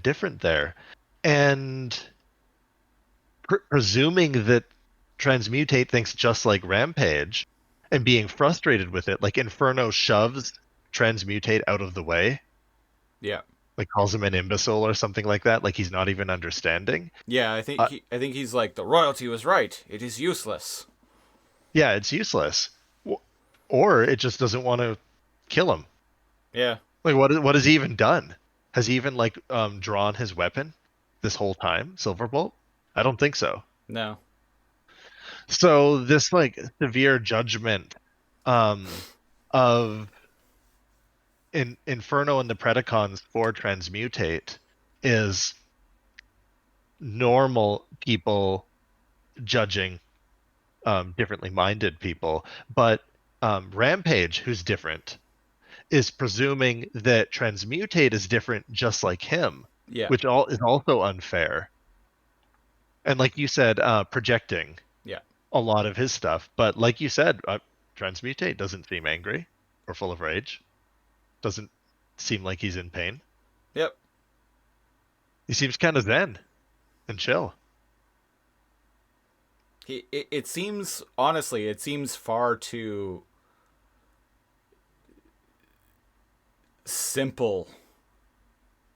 different there, and presuming that Transmutate thinks just like Rampage, and being frustrated with it, like Inferno shoves Transmutate out of the way, Yeah. like calls him an imbecile or something like that, like he's not even understanding. Yeah, I think he's like the royalty was right. It is useless. Yeah, it's useless, or it just doesn't want to kill him. Yeah. Like what has he even done? Has he even like drawn his weapon this whole time, Silverbolt? I don't think so. No. So this like severe judgment of Inferno and the Predacons for Transmutate is normal people judging differently minded people, but Rampage, who's different, is presuming that Transmutate is different just like him, Yeah. which is also unfair. And like you said, projecting Yeah. a lot of his stuff. But like you said, Transmutate doesn't seem angry or full of rage. Doesn't seem like he's in pain. Yep. He seems kind of zen and chill. It seems honestly, it seems far too simple.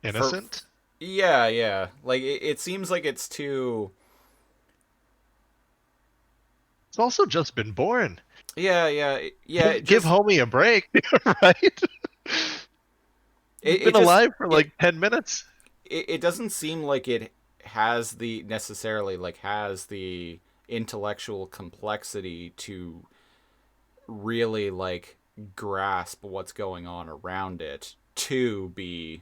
Innocent? Yeah, yeah. Like it seems like it's too. It's also just been born. Yeah, yeah, yeah. Give homie a break, right? He's been alive for like 10 minutes. It doesn't seem like it has the necessarily like has the intellectual complexity to really like grasp what's going on around it to be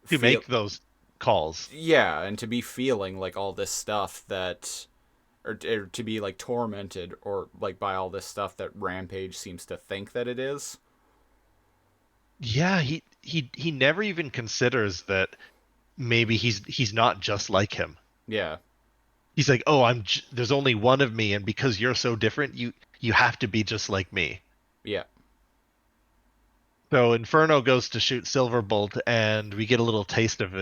To make those calls. Yeah, and to be feeling like all this stuff that or to be like tormented or like by all this stuff that Rampage seems to think that it is. Yeah, he never even considers that maybe he's not just like him. Yeah. He's like, "Oh, there's only one of me, and because you're so different, you have to be just like me." Yeah. So Inferno goes to shoot Silverbolt, and we get a little taste of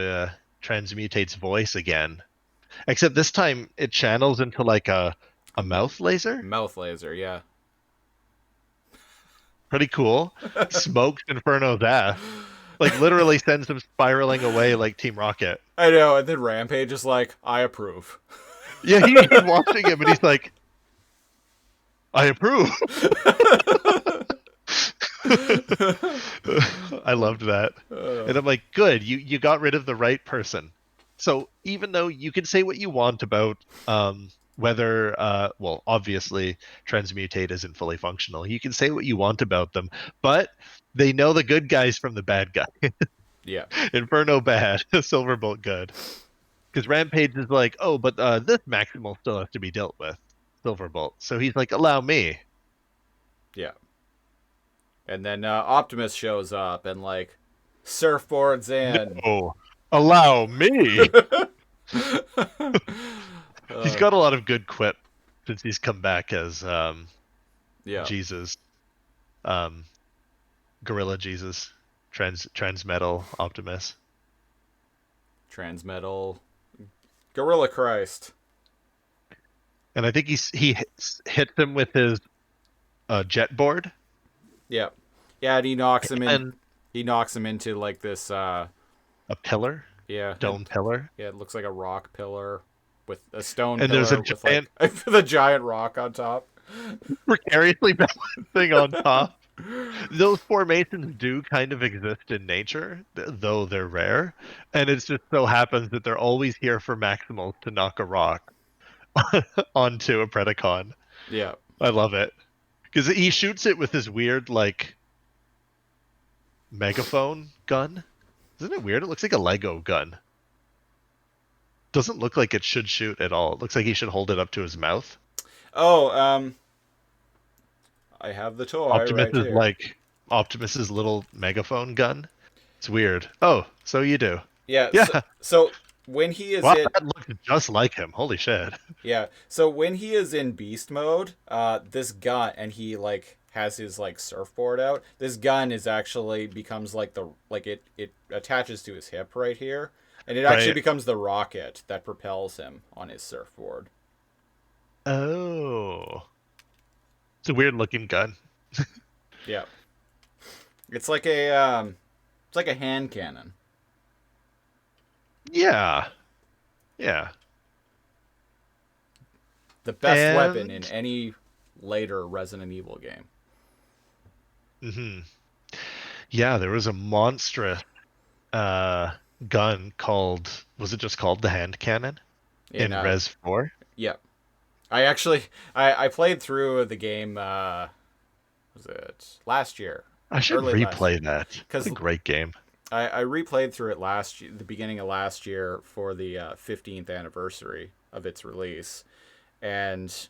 Transmutate's voice again. Except this time it channels into like a mouth laser. Mouth laser, yeah. Pretty cool. Smokes Inferno's ass. Like literally sends him spiraling away like Team Rocket. I know, and then Rampage is like, I approve. Yeah, he's watching him and he's like, I approve. I loved that. And I'm like, good, you got rid of the right person. So even though you can say what you want about whether, well, obviously Transmutate isn't fully functional. You can say what you want about them, but they know the good guys from the bad guy. Yeah. Inferno bad, Silverbolt good. Because Rampage is like, oh, but this Maximal still has to be dealt with, Silverbolt. So he's like, allow me. Yeah. And then Optimus shows up and like surfboards in. No, allow me. He's got a lot of good quip since he's come back as Yeah. Jesus, um, Gorilla Jesus, Transmetal Optimus. Transmetal. Gorilla Christ. And I think he hits him with his jet board. Yeah. Yeah, and he knocks him in. And He knocks him into like this. a pillar, Yeah. dome pillar. Yeah, it looks like a rock pillar with a stone And there's a pillar with giant, like the giant rock on top. precariously balanced thing on top. Those formations do kind of exist in nature, though they're rare. And it just so happens that they're always here for Maximals to knock a rock onto a Predacon. Yeah. I love it. Because he shoots it with his weird, like, megaphone gun. Isn't it weird? It looks like a Lego gun. Doesn't look like it should shoot at all. It looks like he should hold it up to his mouth. Oh, I have the toy right here. Optimus's little megaphone gun. It's weird. Oh, so you do. Yeah. Yeah. So when he is Wow, in that looks just like him. Holy shit. yeah, so when he is in beast mode, this gun and he like has his like surfboard out. This gun is actually becomes like it attaches to his hip right here, and it actually Right. becomes the rocket that propels him on his surfboard. Oh. It's a weird looking gun. Yeah. It's like a hand cannon. Yeah. Yeah. The best And- weapon in any later Resident Evil game. Yeah, there was a monstrous gun called, was it just called the hand cannon in Res 4? Yeah. I actually I played through the game was it last year? I should Early last replay that. It's 'Cause a great game. I replayed through it the beginning of last year for the 15th anniversary of its release, and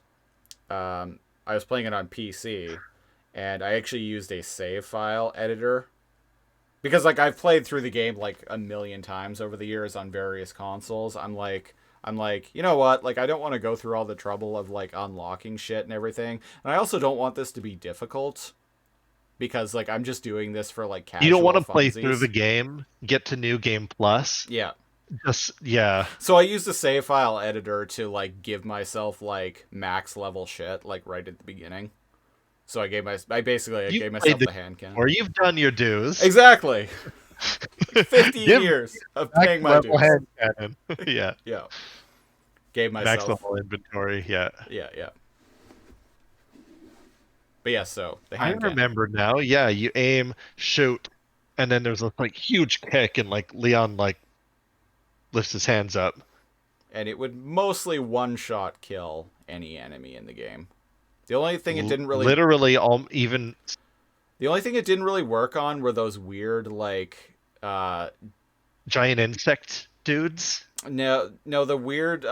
I was playing it on PC, and I actually used a save file editor because like I've played through the game like a million times over the years on various consoles. I'm like, you know what? Like I don't want to go through all the trouble of like unlocking shit and everything, and I also don't want this to be difficult. Because like I'm just doing this for like casual. You don't want to play funsies. through the game, get to New Game Plus. Yeah. Yeah. So I used the save file editor to like give myself like max level shit like right at the beginning. So I gave myself the hand cannon. Or you've done your dues. Exactly. 15 years of paying my dues. Hand cannon. Yeah. Yeah. Gave myself Max level inventory. Yeah. Yeah. But yeah, so the I hand cannon. remember now. Yeah, you aim, shoot, and then there's a like huge kick, and like Leon like lifts his hands up. And it would mostly one-shot kill any enemy in the game. The only thing it didn't really literally even the only thing it didn't really work on were those weird like giant insect dudes. No, the weird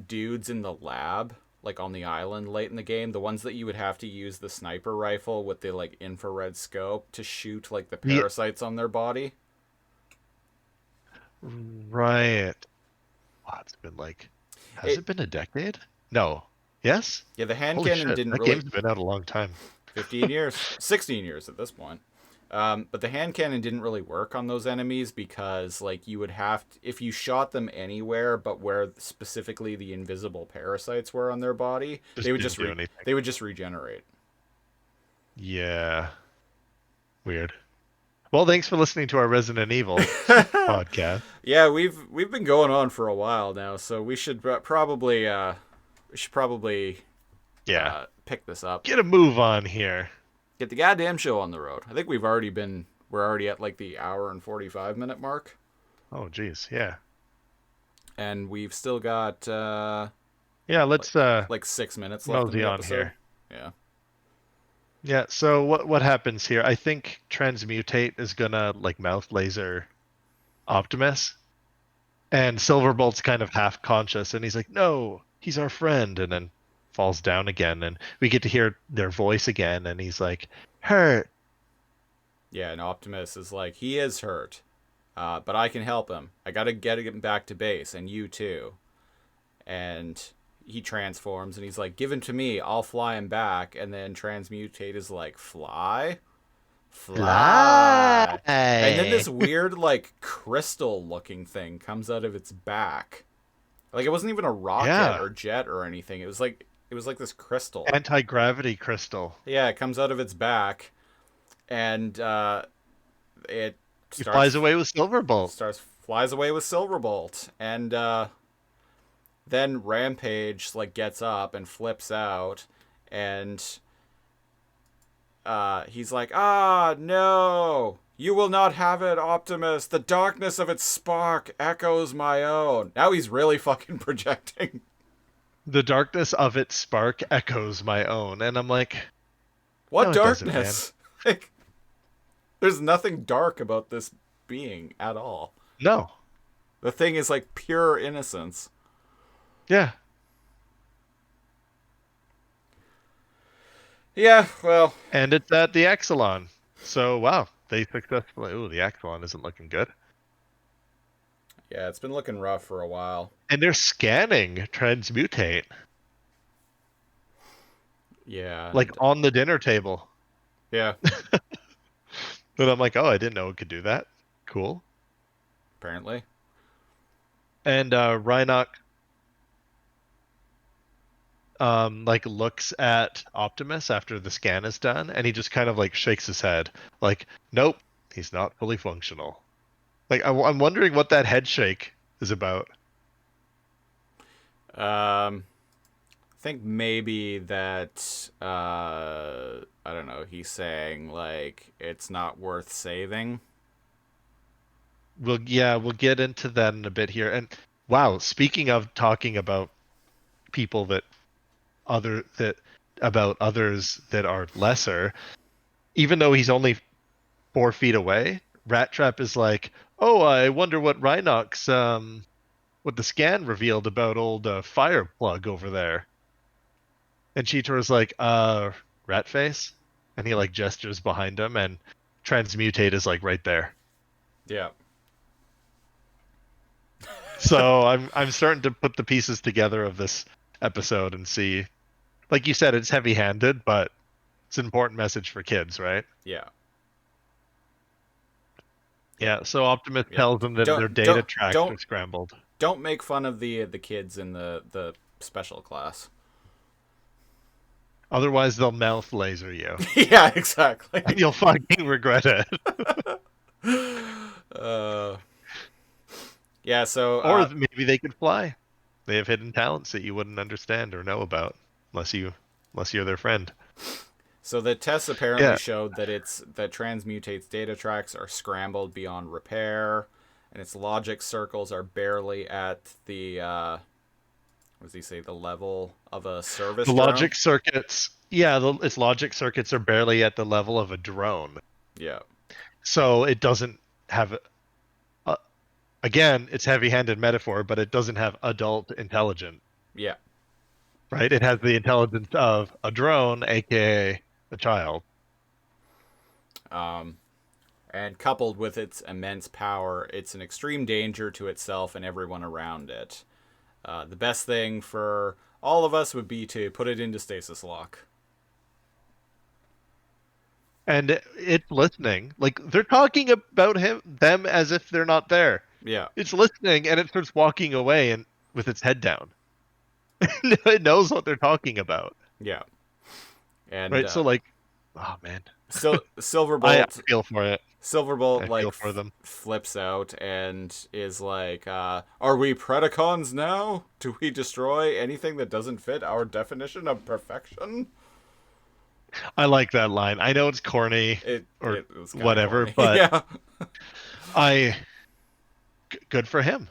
dudes in the lab, like on the island late in the game, the ones that you would have to use the sniper rifle with the like infrared scope to shoot like the parasites on their body. Right. Wow, it's been like has it been a decade? No. Yes? Yeah, the hand Holy cannon shit, didn't that really game's been out a long time. 15 years, 16 years at this point. But the hand cannon didn't really work on those enemies because, like, you would have to, if you shot them anywhere, but where specifically the invisible parasites were on their body, they would just regenerate. Yeah, weird. Well, thanks for listening to our Resident Evil podcast. Yeah, we've been going on for a while now, so we should probably pick this up. Get a move on here. Get the goddamn show on the road. I think we're already at like the hour and 45-minute mark. Oh, geez, yeah. And we've still got let's like 6 minutes left in the on episode. here. Yeah. Yeah, so what happens here? I think Transmutate is gonna like mouth laser Optimus, and Silverbolt's kind of half conscious, and he's like, "No, he's our friend," and then falls down again, and we get to hear their voice again, and he's like, "Hurt." Yeah, and Optimus is like, he is hurt, but I can help him. I gotta get him back to base, and you too. And he transforms, and he's like, "Give him to me, I'll fly him back." And then Transmutate is like, "Fly? Fly. Fly." And then this weird, like, crystal-looking thing comes out of its back. Like, it wasn't even a rocket or jet or anything. It was like this crystal. Anti-gravity crystal. Yeah, it comes out of its back, and it Flies away with Silverbolt. Flies away with Silverbolt, and then Rampage like gets up and flips out, and he's like, "Ah, no! You will not have it, Optimus! The darkness of its spark echoes my own." Now he's really fucking projecting. The darkness of its spark echoes my own, and I'm like, what no, darkness? Like, there's nothing dark about this being at all. No. The thing is like pure innocence. Yeah. Yeah, well. And it's at the Axelon. So, wow, they successfully... Ooh, the Axelon isn't looking good. Yeah, it's been looking rough for a while. And they're scanning Transmutate. Yeah. Like, on the dinner table. Yeah. But I'm like, oh, I didn't know it could do that. Cool. Apparently. And Rhinoc like looks at Optimus after the scan is done, and he just kind of like shakes his head, like, nope, he's not fully functional. Like, I'm wondering what that head shake is about. I think maybe that I don't know. He's saying like it's not worth saving. We'll get into that in a bit here. And wow, speaking of talking about people about others that are lesser, even though he's only 4 feet away, Rat Trap is like, oh, I wonder what Rhinox, what the scan revealed about old fire plug over there. And Cheetor's like, Rat Face? And he like gestures behind him, and Transmutate is like right there. Yeah. So I'm starting to put the pieces together of this episode and see, like you said, it's heavy-handed, but it's an important message for kids, right? Yeah. Yeah. So Optimus tells them that their data tracks are scrambled. Don't make fun of the kids in the special class. Otherwise, they'll mouth laser you. Yeah, exactly. And you'll fucking regret it. Yeah. So. Or maybe they could fly. They have hidden talents that you wouldn't understand or know about unless you're their friend. So the tests apparently showed that Transmutate's data tracks are scrambled beyond repair, and its logic circles are barely at the what does he say? The level of a service. The drone? logic circuits, its logic circuits are barely at the level of a drone. Yeah. So it doesn't have. Again, it's heavy-handed metaphor, but it doesn't have adult intelligence. Yeah. Right? It has the intelligence of a drone, aka a child. And coupled with its immense power, it's an extreme danger to itself and everyone around it. The best thing for all of us would be to put it into stasis lock. And it's listening. Like, they're talking about them as if they're not there. Yeah. It's listening, and it starts walking away and with its head down. It knows what they're talking about. Yeah. And right, so like, oh man. Silverbolt. I feel for it. Silverbolt like for them. Flips out and is like, "Are we Predacons now? Do we destroy anything that doesn't fit our definition of perfection?" I like that line. I know it's corny it was whatever, corny. but yeah. Good for him.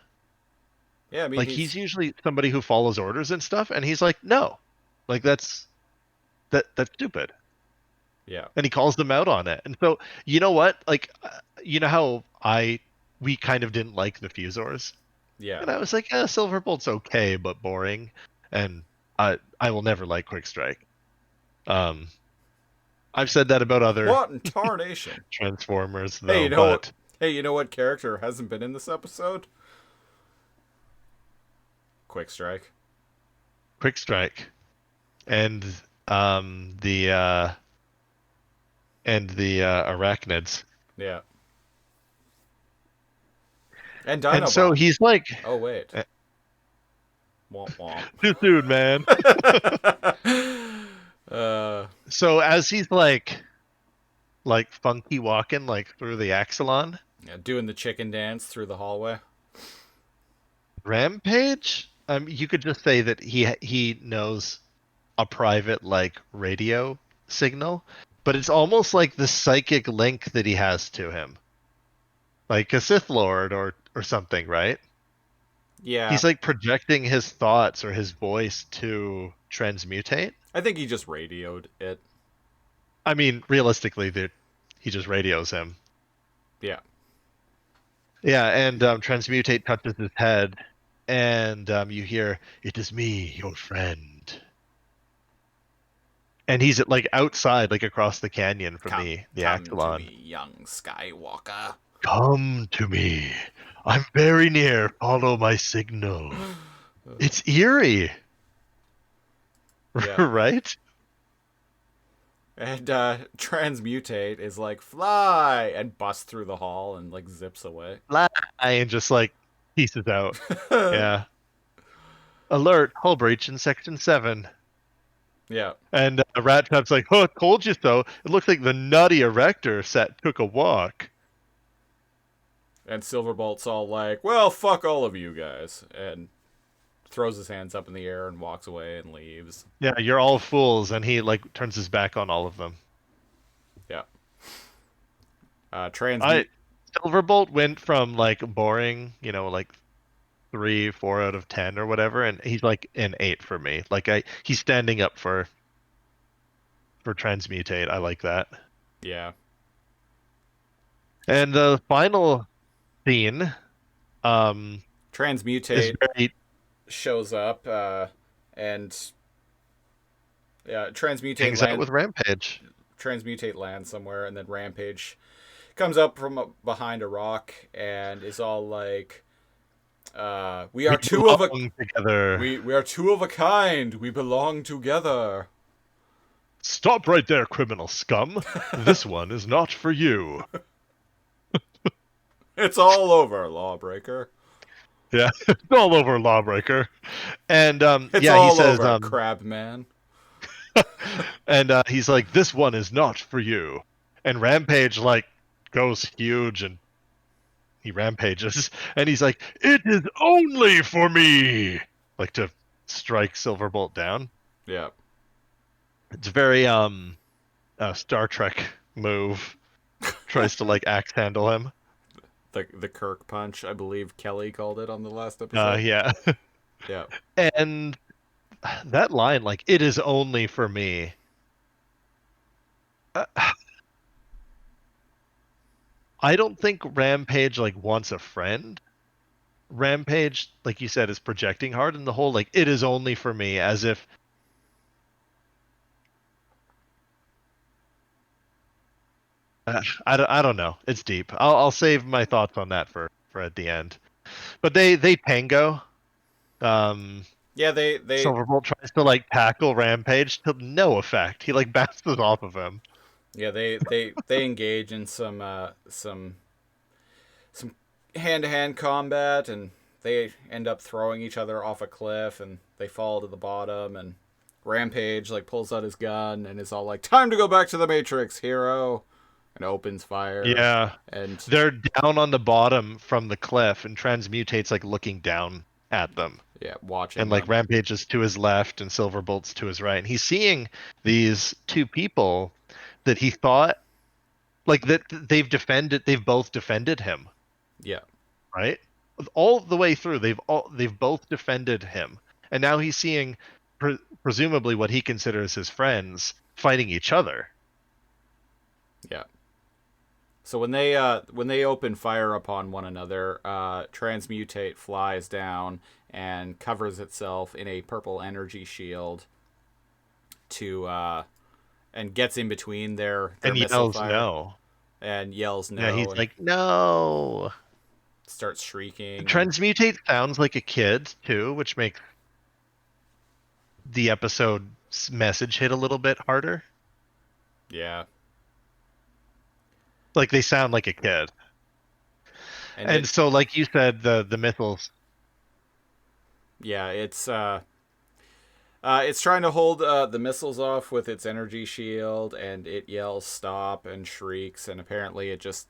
Yeah, I mean, like he's usually somebody who follows orders and stuff, and he's like, no, like that's stupid. Yeah. And he calls them out on it. And so, you know what? Like, you know how we kind of didn't like the Fusors? Yeah. And I was like, Silverbolt's okay, but boring. And I will never like Quick Strike. I've said that about other what in tarnation Transformers, though. Hey, you know what character hasn't been in this episode? Quick Strike. Quick Strike, and the arachnids. Yeah. And And so Dinobot. he's like, Oh wait. Womp womp. too soon, man. So as he's like funky walking like through the Axelon, Yeah, doing the chicken dance through the hallway. Rampage, you could just say that he knows a private like radio signal, but it's almost like the psychic link that he has to him, like a Sith Lord or something, right? Yeah. He's like projecting his thoughts or his voice to Transmutate. I think he just radioed it. I mean, realistically, he just radios him. Yeah. Yeah, and Transmutate touches his head, and you hear, "It is me, your friend." And he's like outside, like across the canyon from the come to Axelon. me, young Skywalker. Come to me. I'm very near. Follow my signal. It's eerie. Yeah. Right? And Transmutate is like, fly! And busts through the hall and like zips away. Fly, and just like pieces out. Yeah. Alert, hull breach in section 7. Yeah. And Rat Trap's like, "Oh, told you so. It looks like the nutty erector took a walk." And Silverbolt's all like, well, fuck all of you guys. And throws his hands up in the air and walks away and leaves. Yeah, you're all fools, and he like turns his back on all of them. Yeah. Silverbolt went from like boring, like 3, 4 out of 10 or whatever, and he's like an 8 for me. Like he's standing up for Transmutate. I like that. Yeah. And the final scene, Transmutate is very shows up, and Transmutate hangs out with Rampage. Transmutate lands somewhere, and then Rampage comes up from behind a rock and is all like, we are two of a together. We are two of a kind. We belong together. Stop right there, criminal scum. This one is not for you. It's all over, lawbreaker. Yeah, it's all over, lawbreaker. And It's yeah, all he says, over, crab man. and he's like, "This one is not for you." And Rampage like goes huge, and he rampages, and he's like, "It is only for me," like to strike Silverbolt down. Yeah. It's very Star Trek move. Tries to like axe handle him. The Kirk punch, I believe Kelly called it on the last episode. Yeah. Yeah. And that line, like, "It is only for me." I don't think Rampage like wants a friend. Rampage, like you said, is projecting hard, and the whole like "it is only for me" as if I don't know. It's deep. I'll save my thoughts on that for at the end. But they tango. Yeah, they Silverbolt tries to like tackle Rampage to no effect. He like bounces off of him. Yeah, they engage in some hand-to-hand combat, and they end up throwing each other off a cliff, and they fall to the bottom, and Rampage like pulls out his gun and is all like, "Time to go back to the Matrix, hero," and opens fire. Yeah, and they're down on the bottom from the cliff, and Transmutate's like looking down at them. Yeah, watching. And like Rampage is to his left and Silverbolt's to his right, and he's seeing these two people that he thought like that they've both defended him. Yeah. Right? All the way through, they've both defended him, and now he's seeing presumably what he considers his friends fighting each other. Yeah. So when they open fire upon one another, Transmutate flies down and covers itself in a purple energy shield and gets in between their and missile yells fire. No. And yells no. Yeah, he's like, "No." Starts shrieking. Transmutate sounds like a kid too, which makes the episode's message hit a little bit harder. Yeah. Like they sound like a kid. And And it, so like you said, the missiles. yeah, it's trying to hold the missiles off with its energy shield, and it yells stop and shrieks, and apparently it just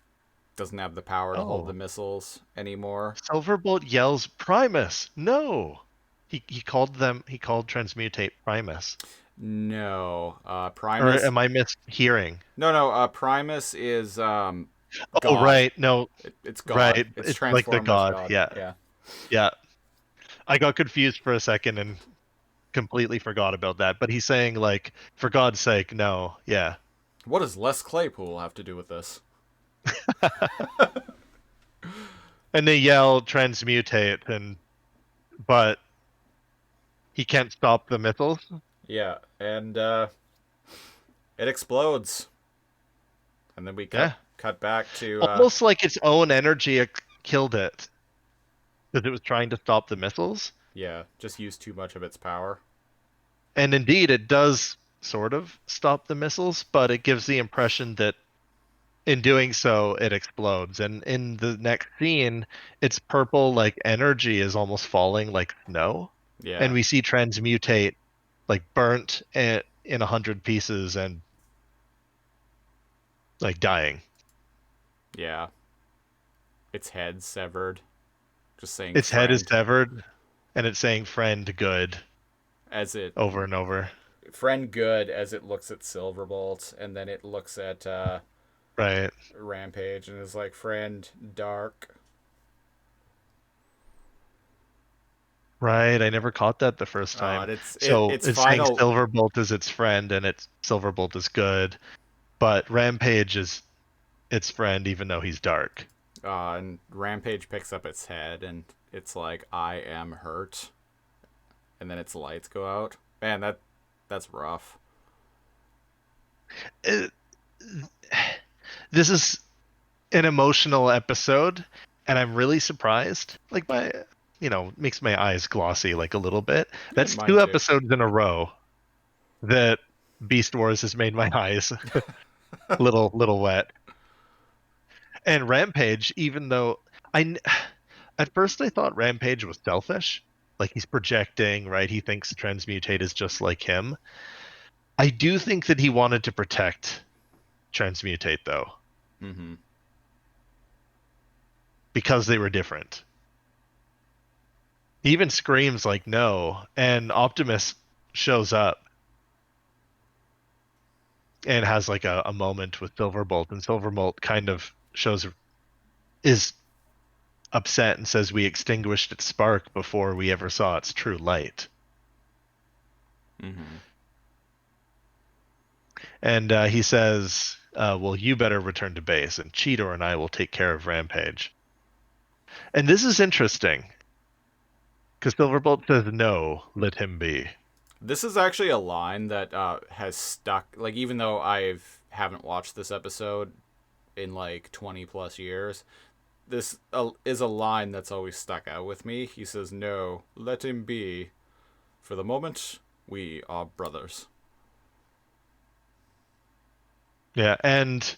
doesn't have the power to hold the Oh, missiles anymore. Silverbolt yells Primus. No. He called Transmutate Primus. No, Or Primus. am I mishearing? No. Primus is Oh, God. right. No, It's God. right. It's It's like the transformed as god. God. Yeah. Yeah. Yeah. I got confused for a second and completely forgot about that. But he's saying like, for God's sake, no. Yeah. What does Les Claypool have to do with this? And they yell transmutate but he can't stop the missiles. Yeah, and it explodes, and then we cut Yeah. cut back to Almost like its own energy killed it because it was trying to stop the missiles. yeah, just used too much of its power. And indeed, it does sort of stop the missiles, but it gives the impression that in doing so, it explodes. And in the next scene, its purple like energy is almost falling like snow, and Yeah, we see transmutate like burnt in 100 pieces and like dying. yeah. Its head severed. Just saying Its head is friend severed, and it's saying "friend good" as it over and over. friend good as it looks at Silverbolt, and then it looks at Right. Rampage and is like friend dark. Right. I never caught that the first time. So Its it's saying final Silverbolt is its friend, and it's Silverbolt is good, but Rampage is its friend, even though he's dark. and Rampage picks up its head and it's like I am hurt, and then its lights go out. Man, that's rough. Uh, This is an emotional episode, and I'm really surprised. Like makes my eyes glossy like a little bit. Yeah, That's mine two too. episodes in a row that Beast Wars has made my eyes little wet. And Rampage, even though at first I thought Rampage was selfish, like he's projecting, right? He thinks Transmutate is just like him. I do think that he wanted to protect Transmutate though, Mm-hmm. because they were different. He even screams like no, and Optimus shows up and has like a moment with Silverbolt, and Silverbolt kind of is upset and says we extinguished its spark before we ever saw its true light. Mm-hmm. And he says, well, you better return to base, and Cheetor and I will take care of Rampage. And this is interesting, because Silverbolt says, no, let him be. This is actually a line that has stuck. Like, even though haven't watched this episode in like 20 plus years, this is a line that's always stuck out with me. He says, "No, let him be. For the moment, we are brothers." Yeah, and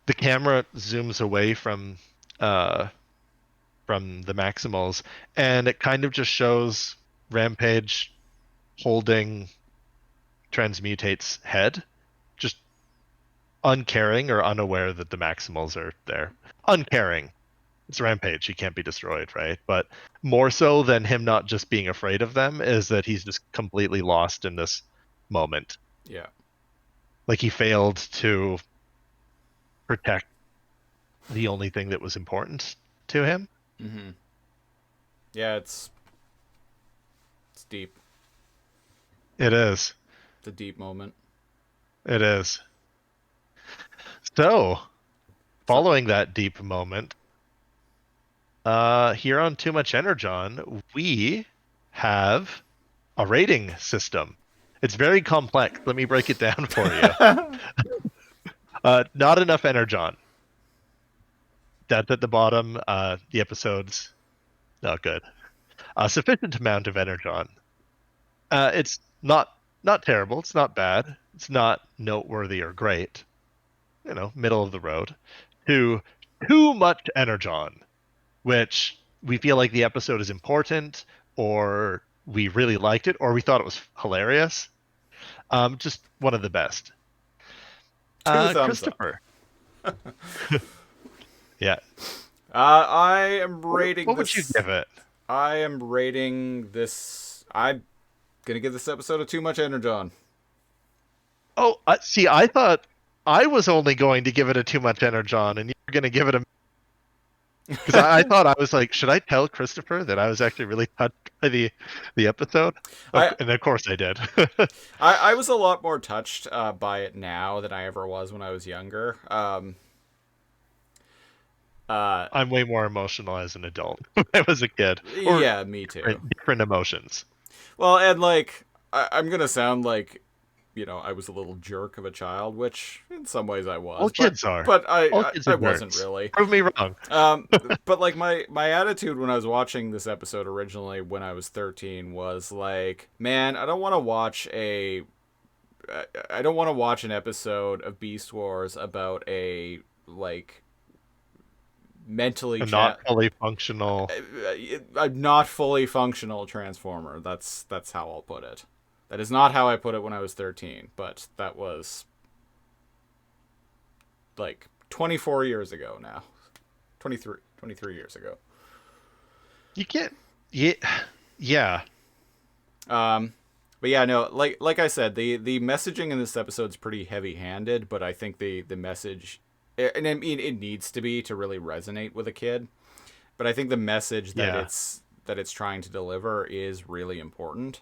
the camera zooms away from the Maximals, and it kind of just shows Rampage holding Transmutate's head, just uncaring or unaware that the Maximals are there. Uncaring. It's Rampage. He can't be destroyed, right? But more so than him not just being afraid of them is that he's just completely lost in this moment. Yeah. Like he failed to protect the only thing that was important to him. Mm-hmm. Yeah, it's deep. It is. It's a deep moment. It is. So, So, following that deep moment, here on Too Much Energon, we have a rating system. It's very complex. Let me break it down for you. Not enough Energon. That's at the bottom. The episode's not good. Sufficient amount of Energon. It's not terrible. It's not bad. It's not noteworthy or great. Middle of the road. To too much energon, which we feel like the episode is important, or we really liked it, or we thought it was hilarious. Just one of the best. Two thumbs up. Christopher. Yeah. I am rating What this. would you give it? I am rating this. I'm gonna give this episode a too much energon. Oh, see, I thought I was only going to give it a too much energon, and you were going to give it a. Because I thought, I was like, should I tell Christopher that I was actually really touched by the episode? And of course I did. I was a lot more touched by it now than I ever was when I was younger. I'm way more emotional as an adult when I was a kid. Yeah, me too. Different emotions. Well, and like, I'm going to sound like, I was a little jerk of a child, which in some ways I was. All kids are. But I are wasn't really. Prove me wrong. But like my attitude when I was watching this episode originally when I was 13 was like, man, I don't want to watch an episode of Beast Wars about a like mentally not fully functional Transformer. That's how I'll put it. That is not how I put it when I was 13, but that was like 24 years ago now. 23 years ago. You can't. Yeah. But yeah, no, like I said, the messaging in this episode is pretty heavy-handed, but I think the message, and I mean it needs to be to really resonate with a kid, but I think the message that it's trying to deliver is really important.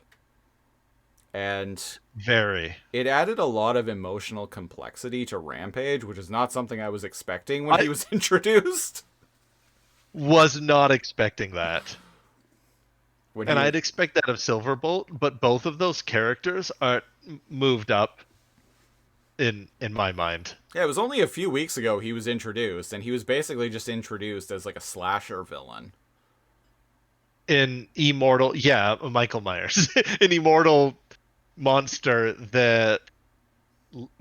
And it added a lot of emotional complexity to Rampage, which is not something I was expecting when he was introduced. Was not expecting that. I'd expect that of Silverbolt, but both of those characters are moved up in my mind. Yeah, it was only a few weeks ago he was introduced, and he was basically just introduced as like a slasher villain. In Immortal, Michael Myers. An Immortal monster that,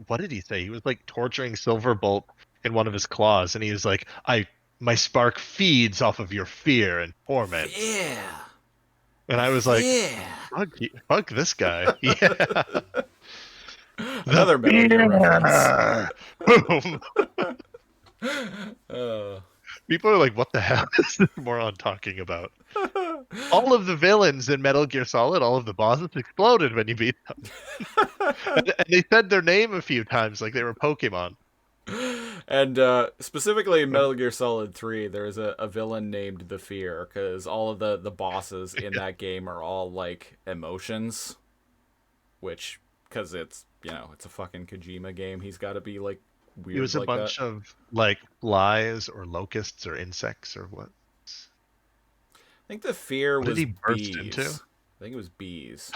what did he say? He was like torturing Silverbolt in one of his claws, and he was like, my spark feeds off of your fear and torment. Yeah. And I was like, fuck this guy. Yeah. Another Metal Gear reference. Boom. People are like, what the hell is this moron talking about? All of the villains in Metal Gear Solid, all of the bosses exploded when you beat them. and they said their name a few times like they were Pokemon. And specifically in Metal Gear Solid 3, there's a villain named The Fear, because all of the bosses in that game are all like emotions, which, because it's a fucking Kojima game, he's got to be like weird. It was a bunch of like flies or locusts or insects or what? I think The Fear was did he burst bees. into? I think it was bees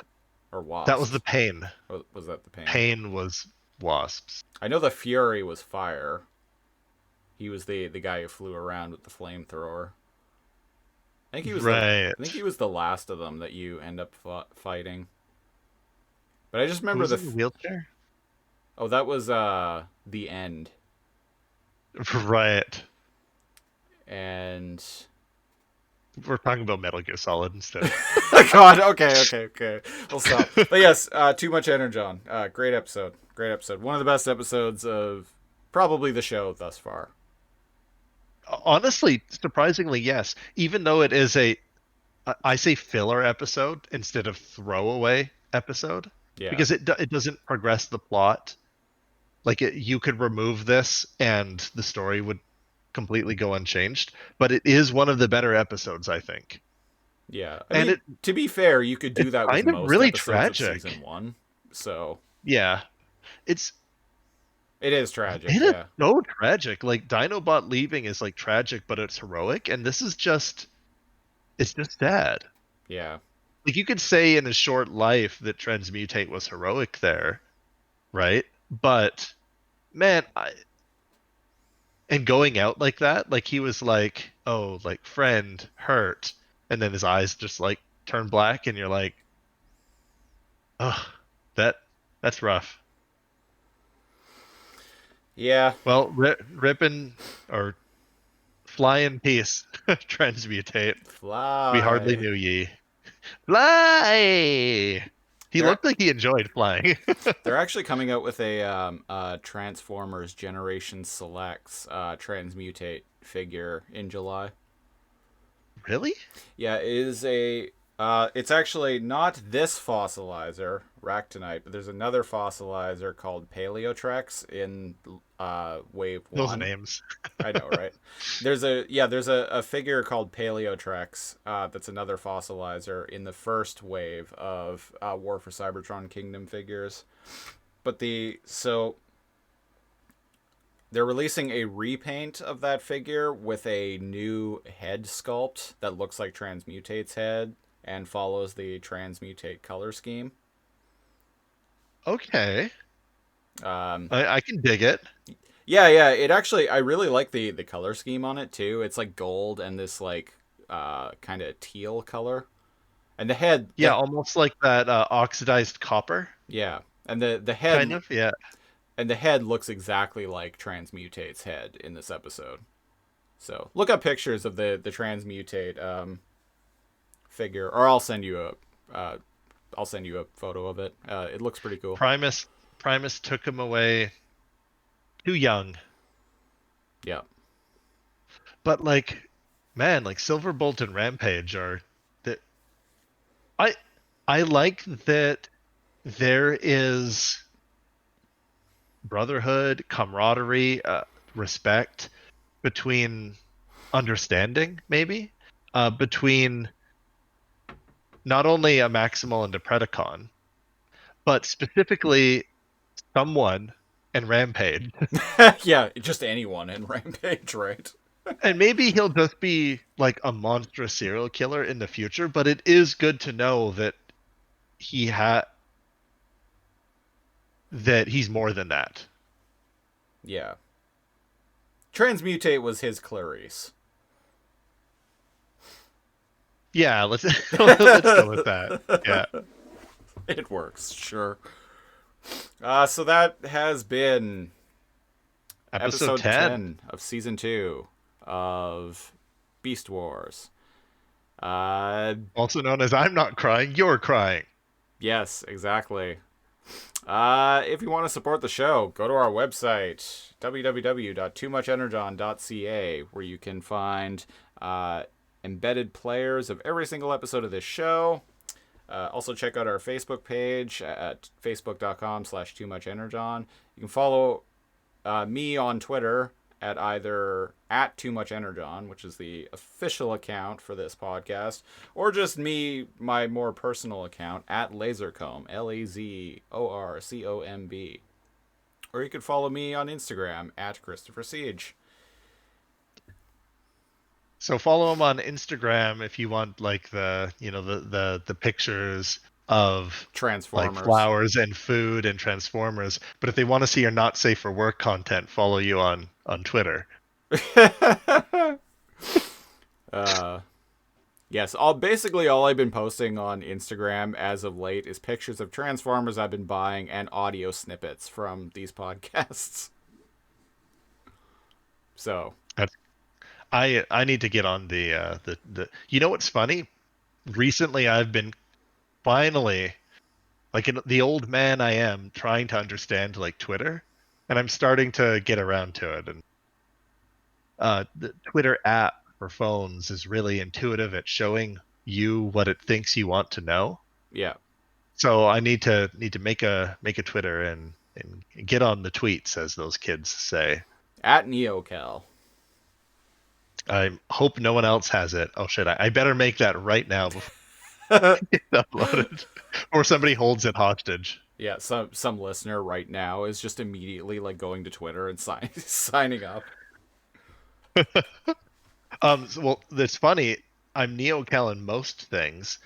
or wasps. That was the pain. Was that the pain? Pain was wasps. I know the Fury was fire. He was the guy who flew around with the flamethrower. I think he was right. I think he was the last of them that you end up fighting. But I just remember was in the wheelchair. Oh, that was the end. Right. And we're talking about Metal Gear Solid instead. God, okay. We'll stop. But yes, Too Much Energon. Great episode. One of the best episodes of probably the show thus far. Honestly, surprisingly, yes. Even though it is I say filler episode instead of throwaway episode. Yeah. Because it doesn't progress the plot. Like you could remove this and the story would completely go unchanged. But it is one of the better episodes, I think. Yeah. I mean, to be fair, you could do that with most really episodes tragic. of season 1. So yeah, it is tragic. It is so tragic. Like Dinobot leaving is like tragic, but it's heroic, and this is just sad. Yeah. Like you could say in his short life that Transmutate was heroic there, right? But man, and going out like that, like he was like, oh, like friend hurt, and then his eyes just like turn black, and you're like, Oh, that's rough. Yeah, Well, ripping or fly in peace, transmutate. We hardly fly. knew ye. Fly. He They're looked like he enjoyed flying. they're actually coming out with a Transformers Generation Selects Transmutate figure in July. Really? Yeah, it is a. It's actually not this fossilizer, Ractinite, but there's another fossilizer called Paleotrex in Wave Those 1. names. I know, right? There's a figure called Paleotrex that's another fossilizer in the first wave of War for Cybertron Kingdom figures. But they're releasing a repaint of that figure with a new head sculpt that looks like Transmutate's head and follows the Transmutate color scheme. Okay. Um, I can dig it. yeah. It actually, I really like the color scheme on it too. It's like gold and this like kind of teal color, and the head, Yeah, almost like that oxidized copper, yeah, and the head kind of. Yeah. and the head looks exactly like Transmutate's head in this episode. So look up pictures of the Transmutate figure, or I'll send you a photo of it. It looks pretty cool. Primus took him away too young. Yeah. But like, man, like Silverbolt and Rampage are that I I like that there is brotherhood, camaraderie, respect between understanding, maybe, between not only a Maximal and a Predacon, but specifically someone and Rampage. Yeah, just anyone in Rampage, right? And maybe he'll just be like a monstrous serial killer in the future, but it is good to know that he had that he's more than that. Yeah. Transmutate was his Clarice. Yeah, let's go with that. Yeah. It works, sure. So that has been Episode episode 10. 10 of season 2 of Beast Wars. Also known as I'm Not Crying, You're Crying. Yes, exactly. If you want to support the show, go to our website, www.toomuchenergon.ca, where you can find embedded players of every single episode of this show. Also, check out our Facebook page at facebook.com/toomuchenergon. You can follow me on Twitter at either at @toomuchenergon, which is the official account for this podcast, or just me, my more personal account at Lasercomb, LAZORCOMB. Or you could follow me on Instagram at Christopher Siege. So follow him on Instagram if you want like the pictures of like Transformers. flowers and food and Transformers. But if they want to see your not safe for work content, follow you on Twitter. Yes, all I've been posting on Instagram as of late is pictures of Transformers I've been buying and audio snippets from these podcasts. So I need to get on the you know what's funny? Recently I've been finally like the old man I am trying to understand like Twitter, and I'm starting to get around to it. And the Twitter app for phones is really intuitive at showing you what it thinks you want to know. yeah, So I need to make a Twitter and get on the tweets, as those kids say. at NeoCal. I hope no one else has it. Oh shit! I better make that right now before it's uploaded, or somebody holds it hostage. Yeah, some listener right now is just immediately like going to Twitter and signing up. Well, it's funny. I'm NeoCal in most things,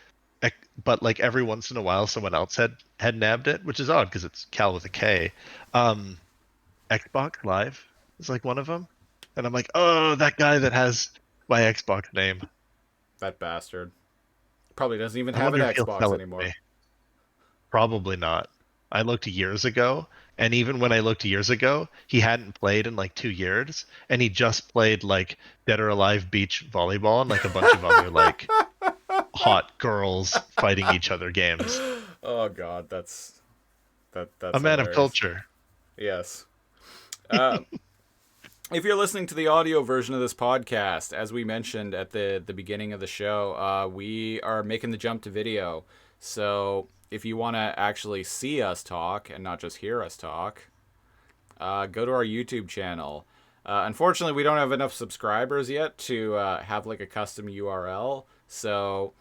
but like every once in a while, someone else had nabbed it, which is odd because it's Cal with a K. Xbox Live is like one of them, and I'm like, oh, that guy that has my Xbox name. That bastard probably doesn't even I have an wonder if he'll sell Xbox it to anymore. me. Probably not. I looked years ago, and even when I looked years ago, he hadn't played in like 2 years, and he just played like Dead or Alive beach volleyball and like a bunch of other like hot girls fighting each other games. Oh God, A that's man of hilarious. culture. Yes. Uh, if you're listening to the audio version of this podcast, as we mentioned at the beginning of the show, we are making the jump to video. So if you want to actually see us talk and not just hear us talk, go to our YouTube channel. Unfortunately, we don't have enough subscribers yet to have like a custom URL. So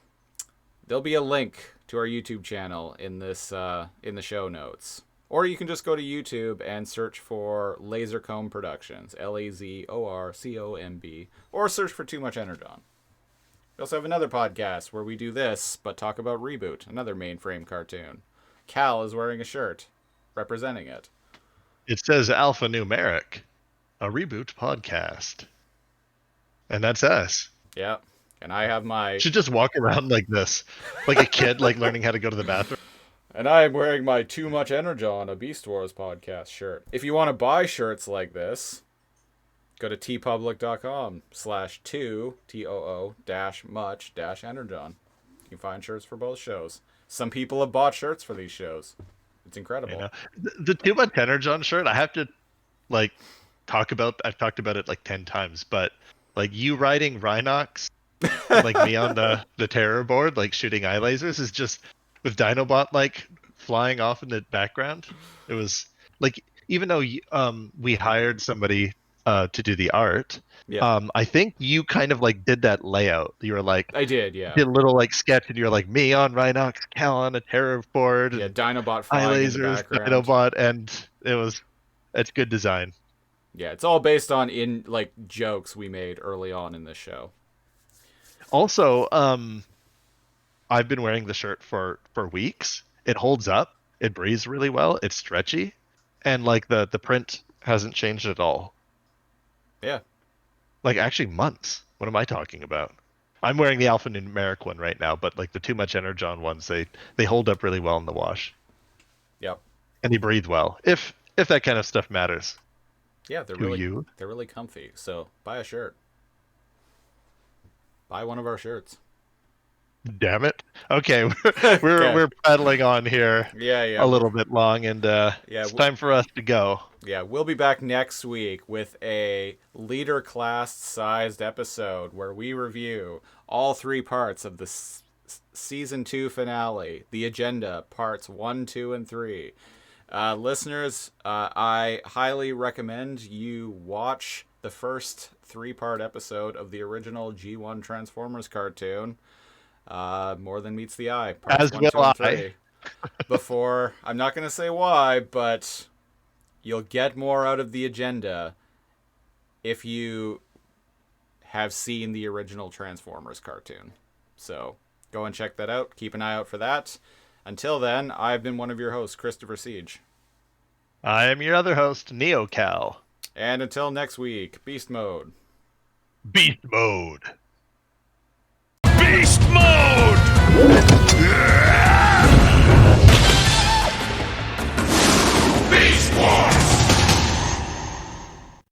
there'll be a link to our YouTube channel in the show notes. Or you can just go to YouTube and search for Lasercomb Productions, LAZORCOMB, or search for Too Much Energon. We also have another podcast where we do this, but talk about Reboot, another mainframe cartoon. Cal is wearing a shirt representing it. It says alphanumeric, a reboot podcast. And that's us. Yeah. And I have my... Should just walk around like this, like a kid, like learning how to go to the bathroom. And I am wearing my Too Much Energon, a Beast Wars podcast shirt. If you want to buy shirts like this, go to tpublic.com/2, TOO, -much -energon. You can find shirts for both shows. Some people have bought shirts for these shows. It's incredible. You know, the Too Much Energon shirt, I have to like talk about. I've talked about it like 10 times, but like you riding Rhinox, and, like me on the terror board, like shooting eye lasers, is just with Dinobot like flying off in the background. It was like, even though we hired somebody to do the art, Yeah. I think you kind of like did that layout. You were like, I did, yeah. did a little like sketch, and you're like me on Rhinox, Cal on a terror board, Yeah, and Dinobot eye flying in the lasers, background. Dinobot, and it's good design. Yeah, it's all based on like jokes we made early on in this show. Also, I've been wearing the shirt for weeks. It holds up. It breathes really well. It's stretchy, and like the print hasn't changed at all. Yeah. Like actually months. What am I talking about? I'm wearing the alphanumeric one right now, but like the Too Much Energon ones, they hold up really well in the wash, Yep. and they breathe well. If that kind of stuff matters. Yeah, they're To you. they're really comfy. So buy a shirt. Buy one of our shirts. Damn it. Okay, Okay. we're paddling on here Yeah. a little bit long, and it's time for us to go. Yeah, we'll be back next week with a leader class sized episode where we review all 3 parts of the season 2 finale, the agenda, parts 1, 2, and 3. Listeners, I highly recommend you watch the first 3-part episode of the original G1 Transformers cartoon, More Than Meets the Eye, parts As 1, will 2, and I. 3. Before, I'm not going to say why, but you'll get more out of the agenda if you have seen the original Transformers cartoon. So go and check that out. Keep an eye out for that. Until then, I've been one of your hosts, Christopher Siege. I am your other host, NeoCal. And until next week, Beast Mode. Beast mode.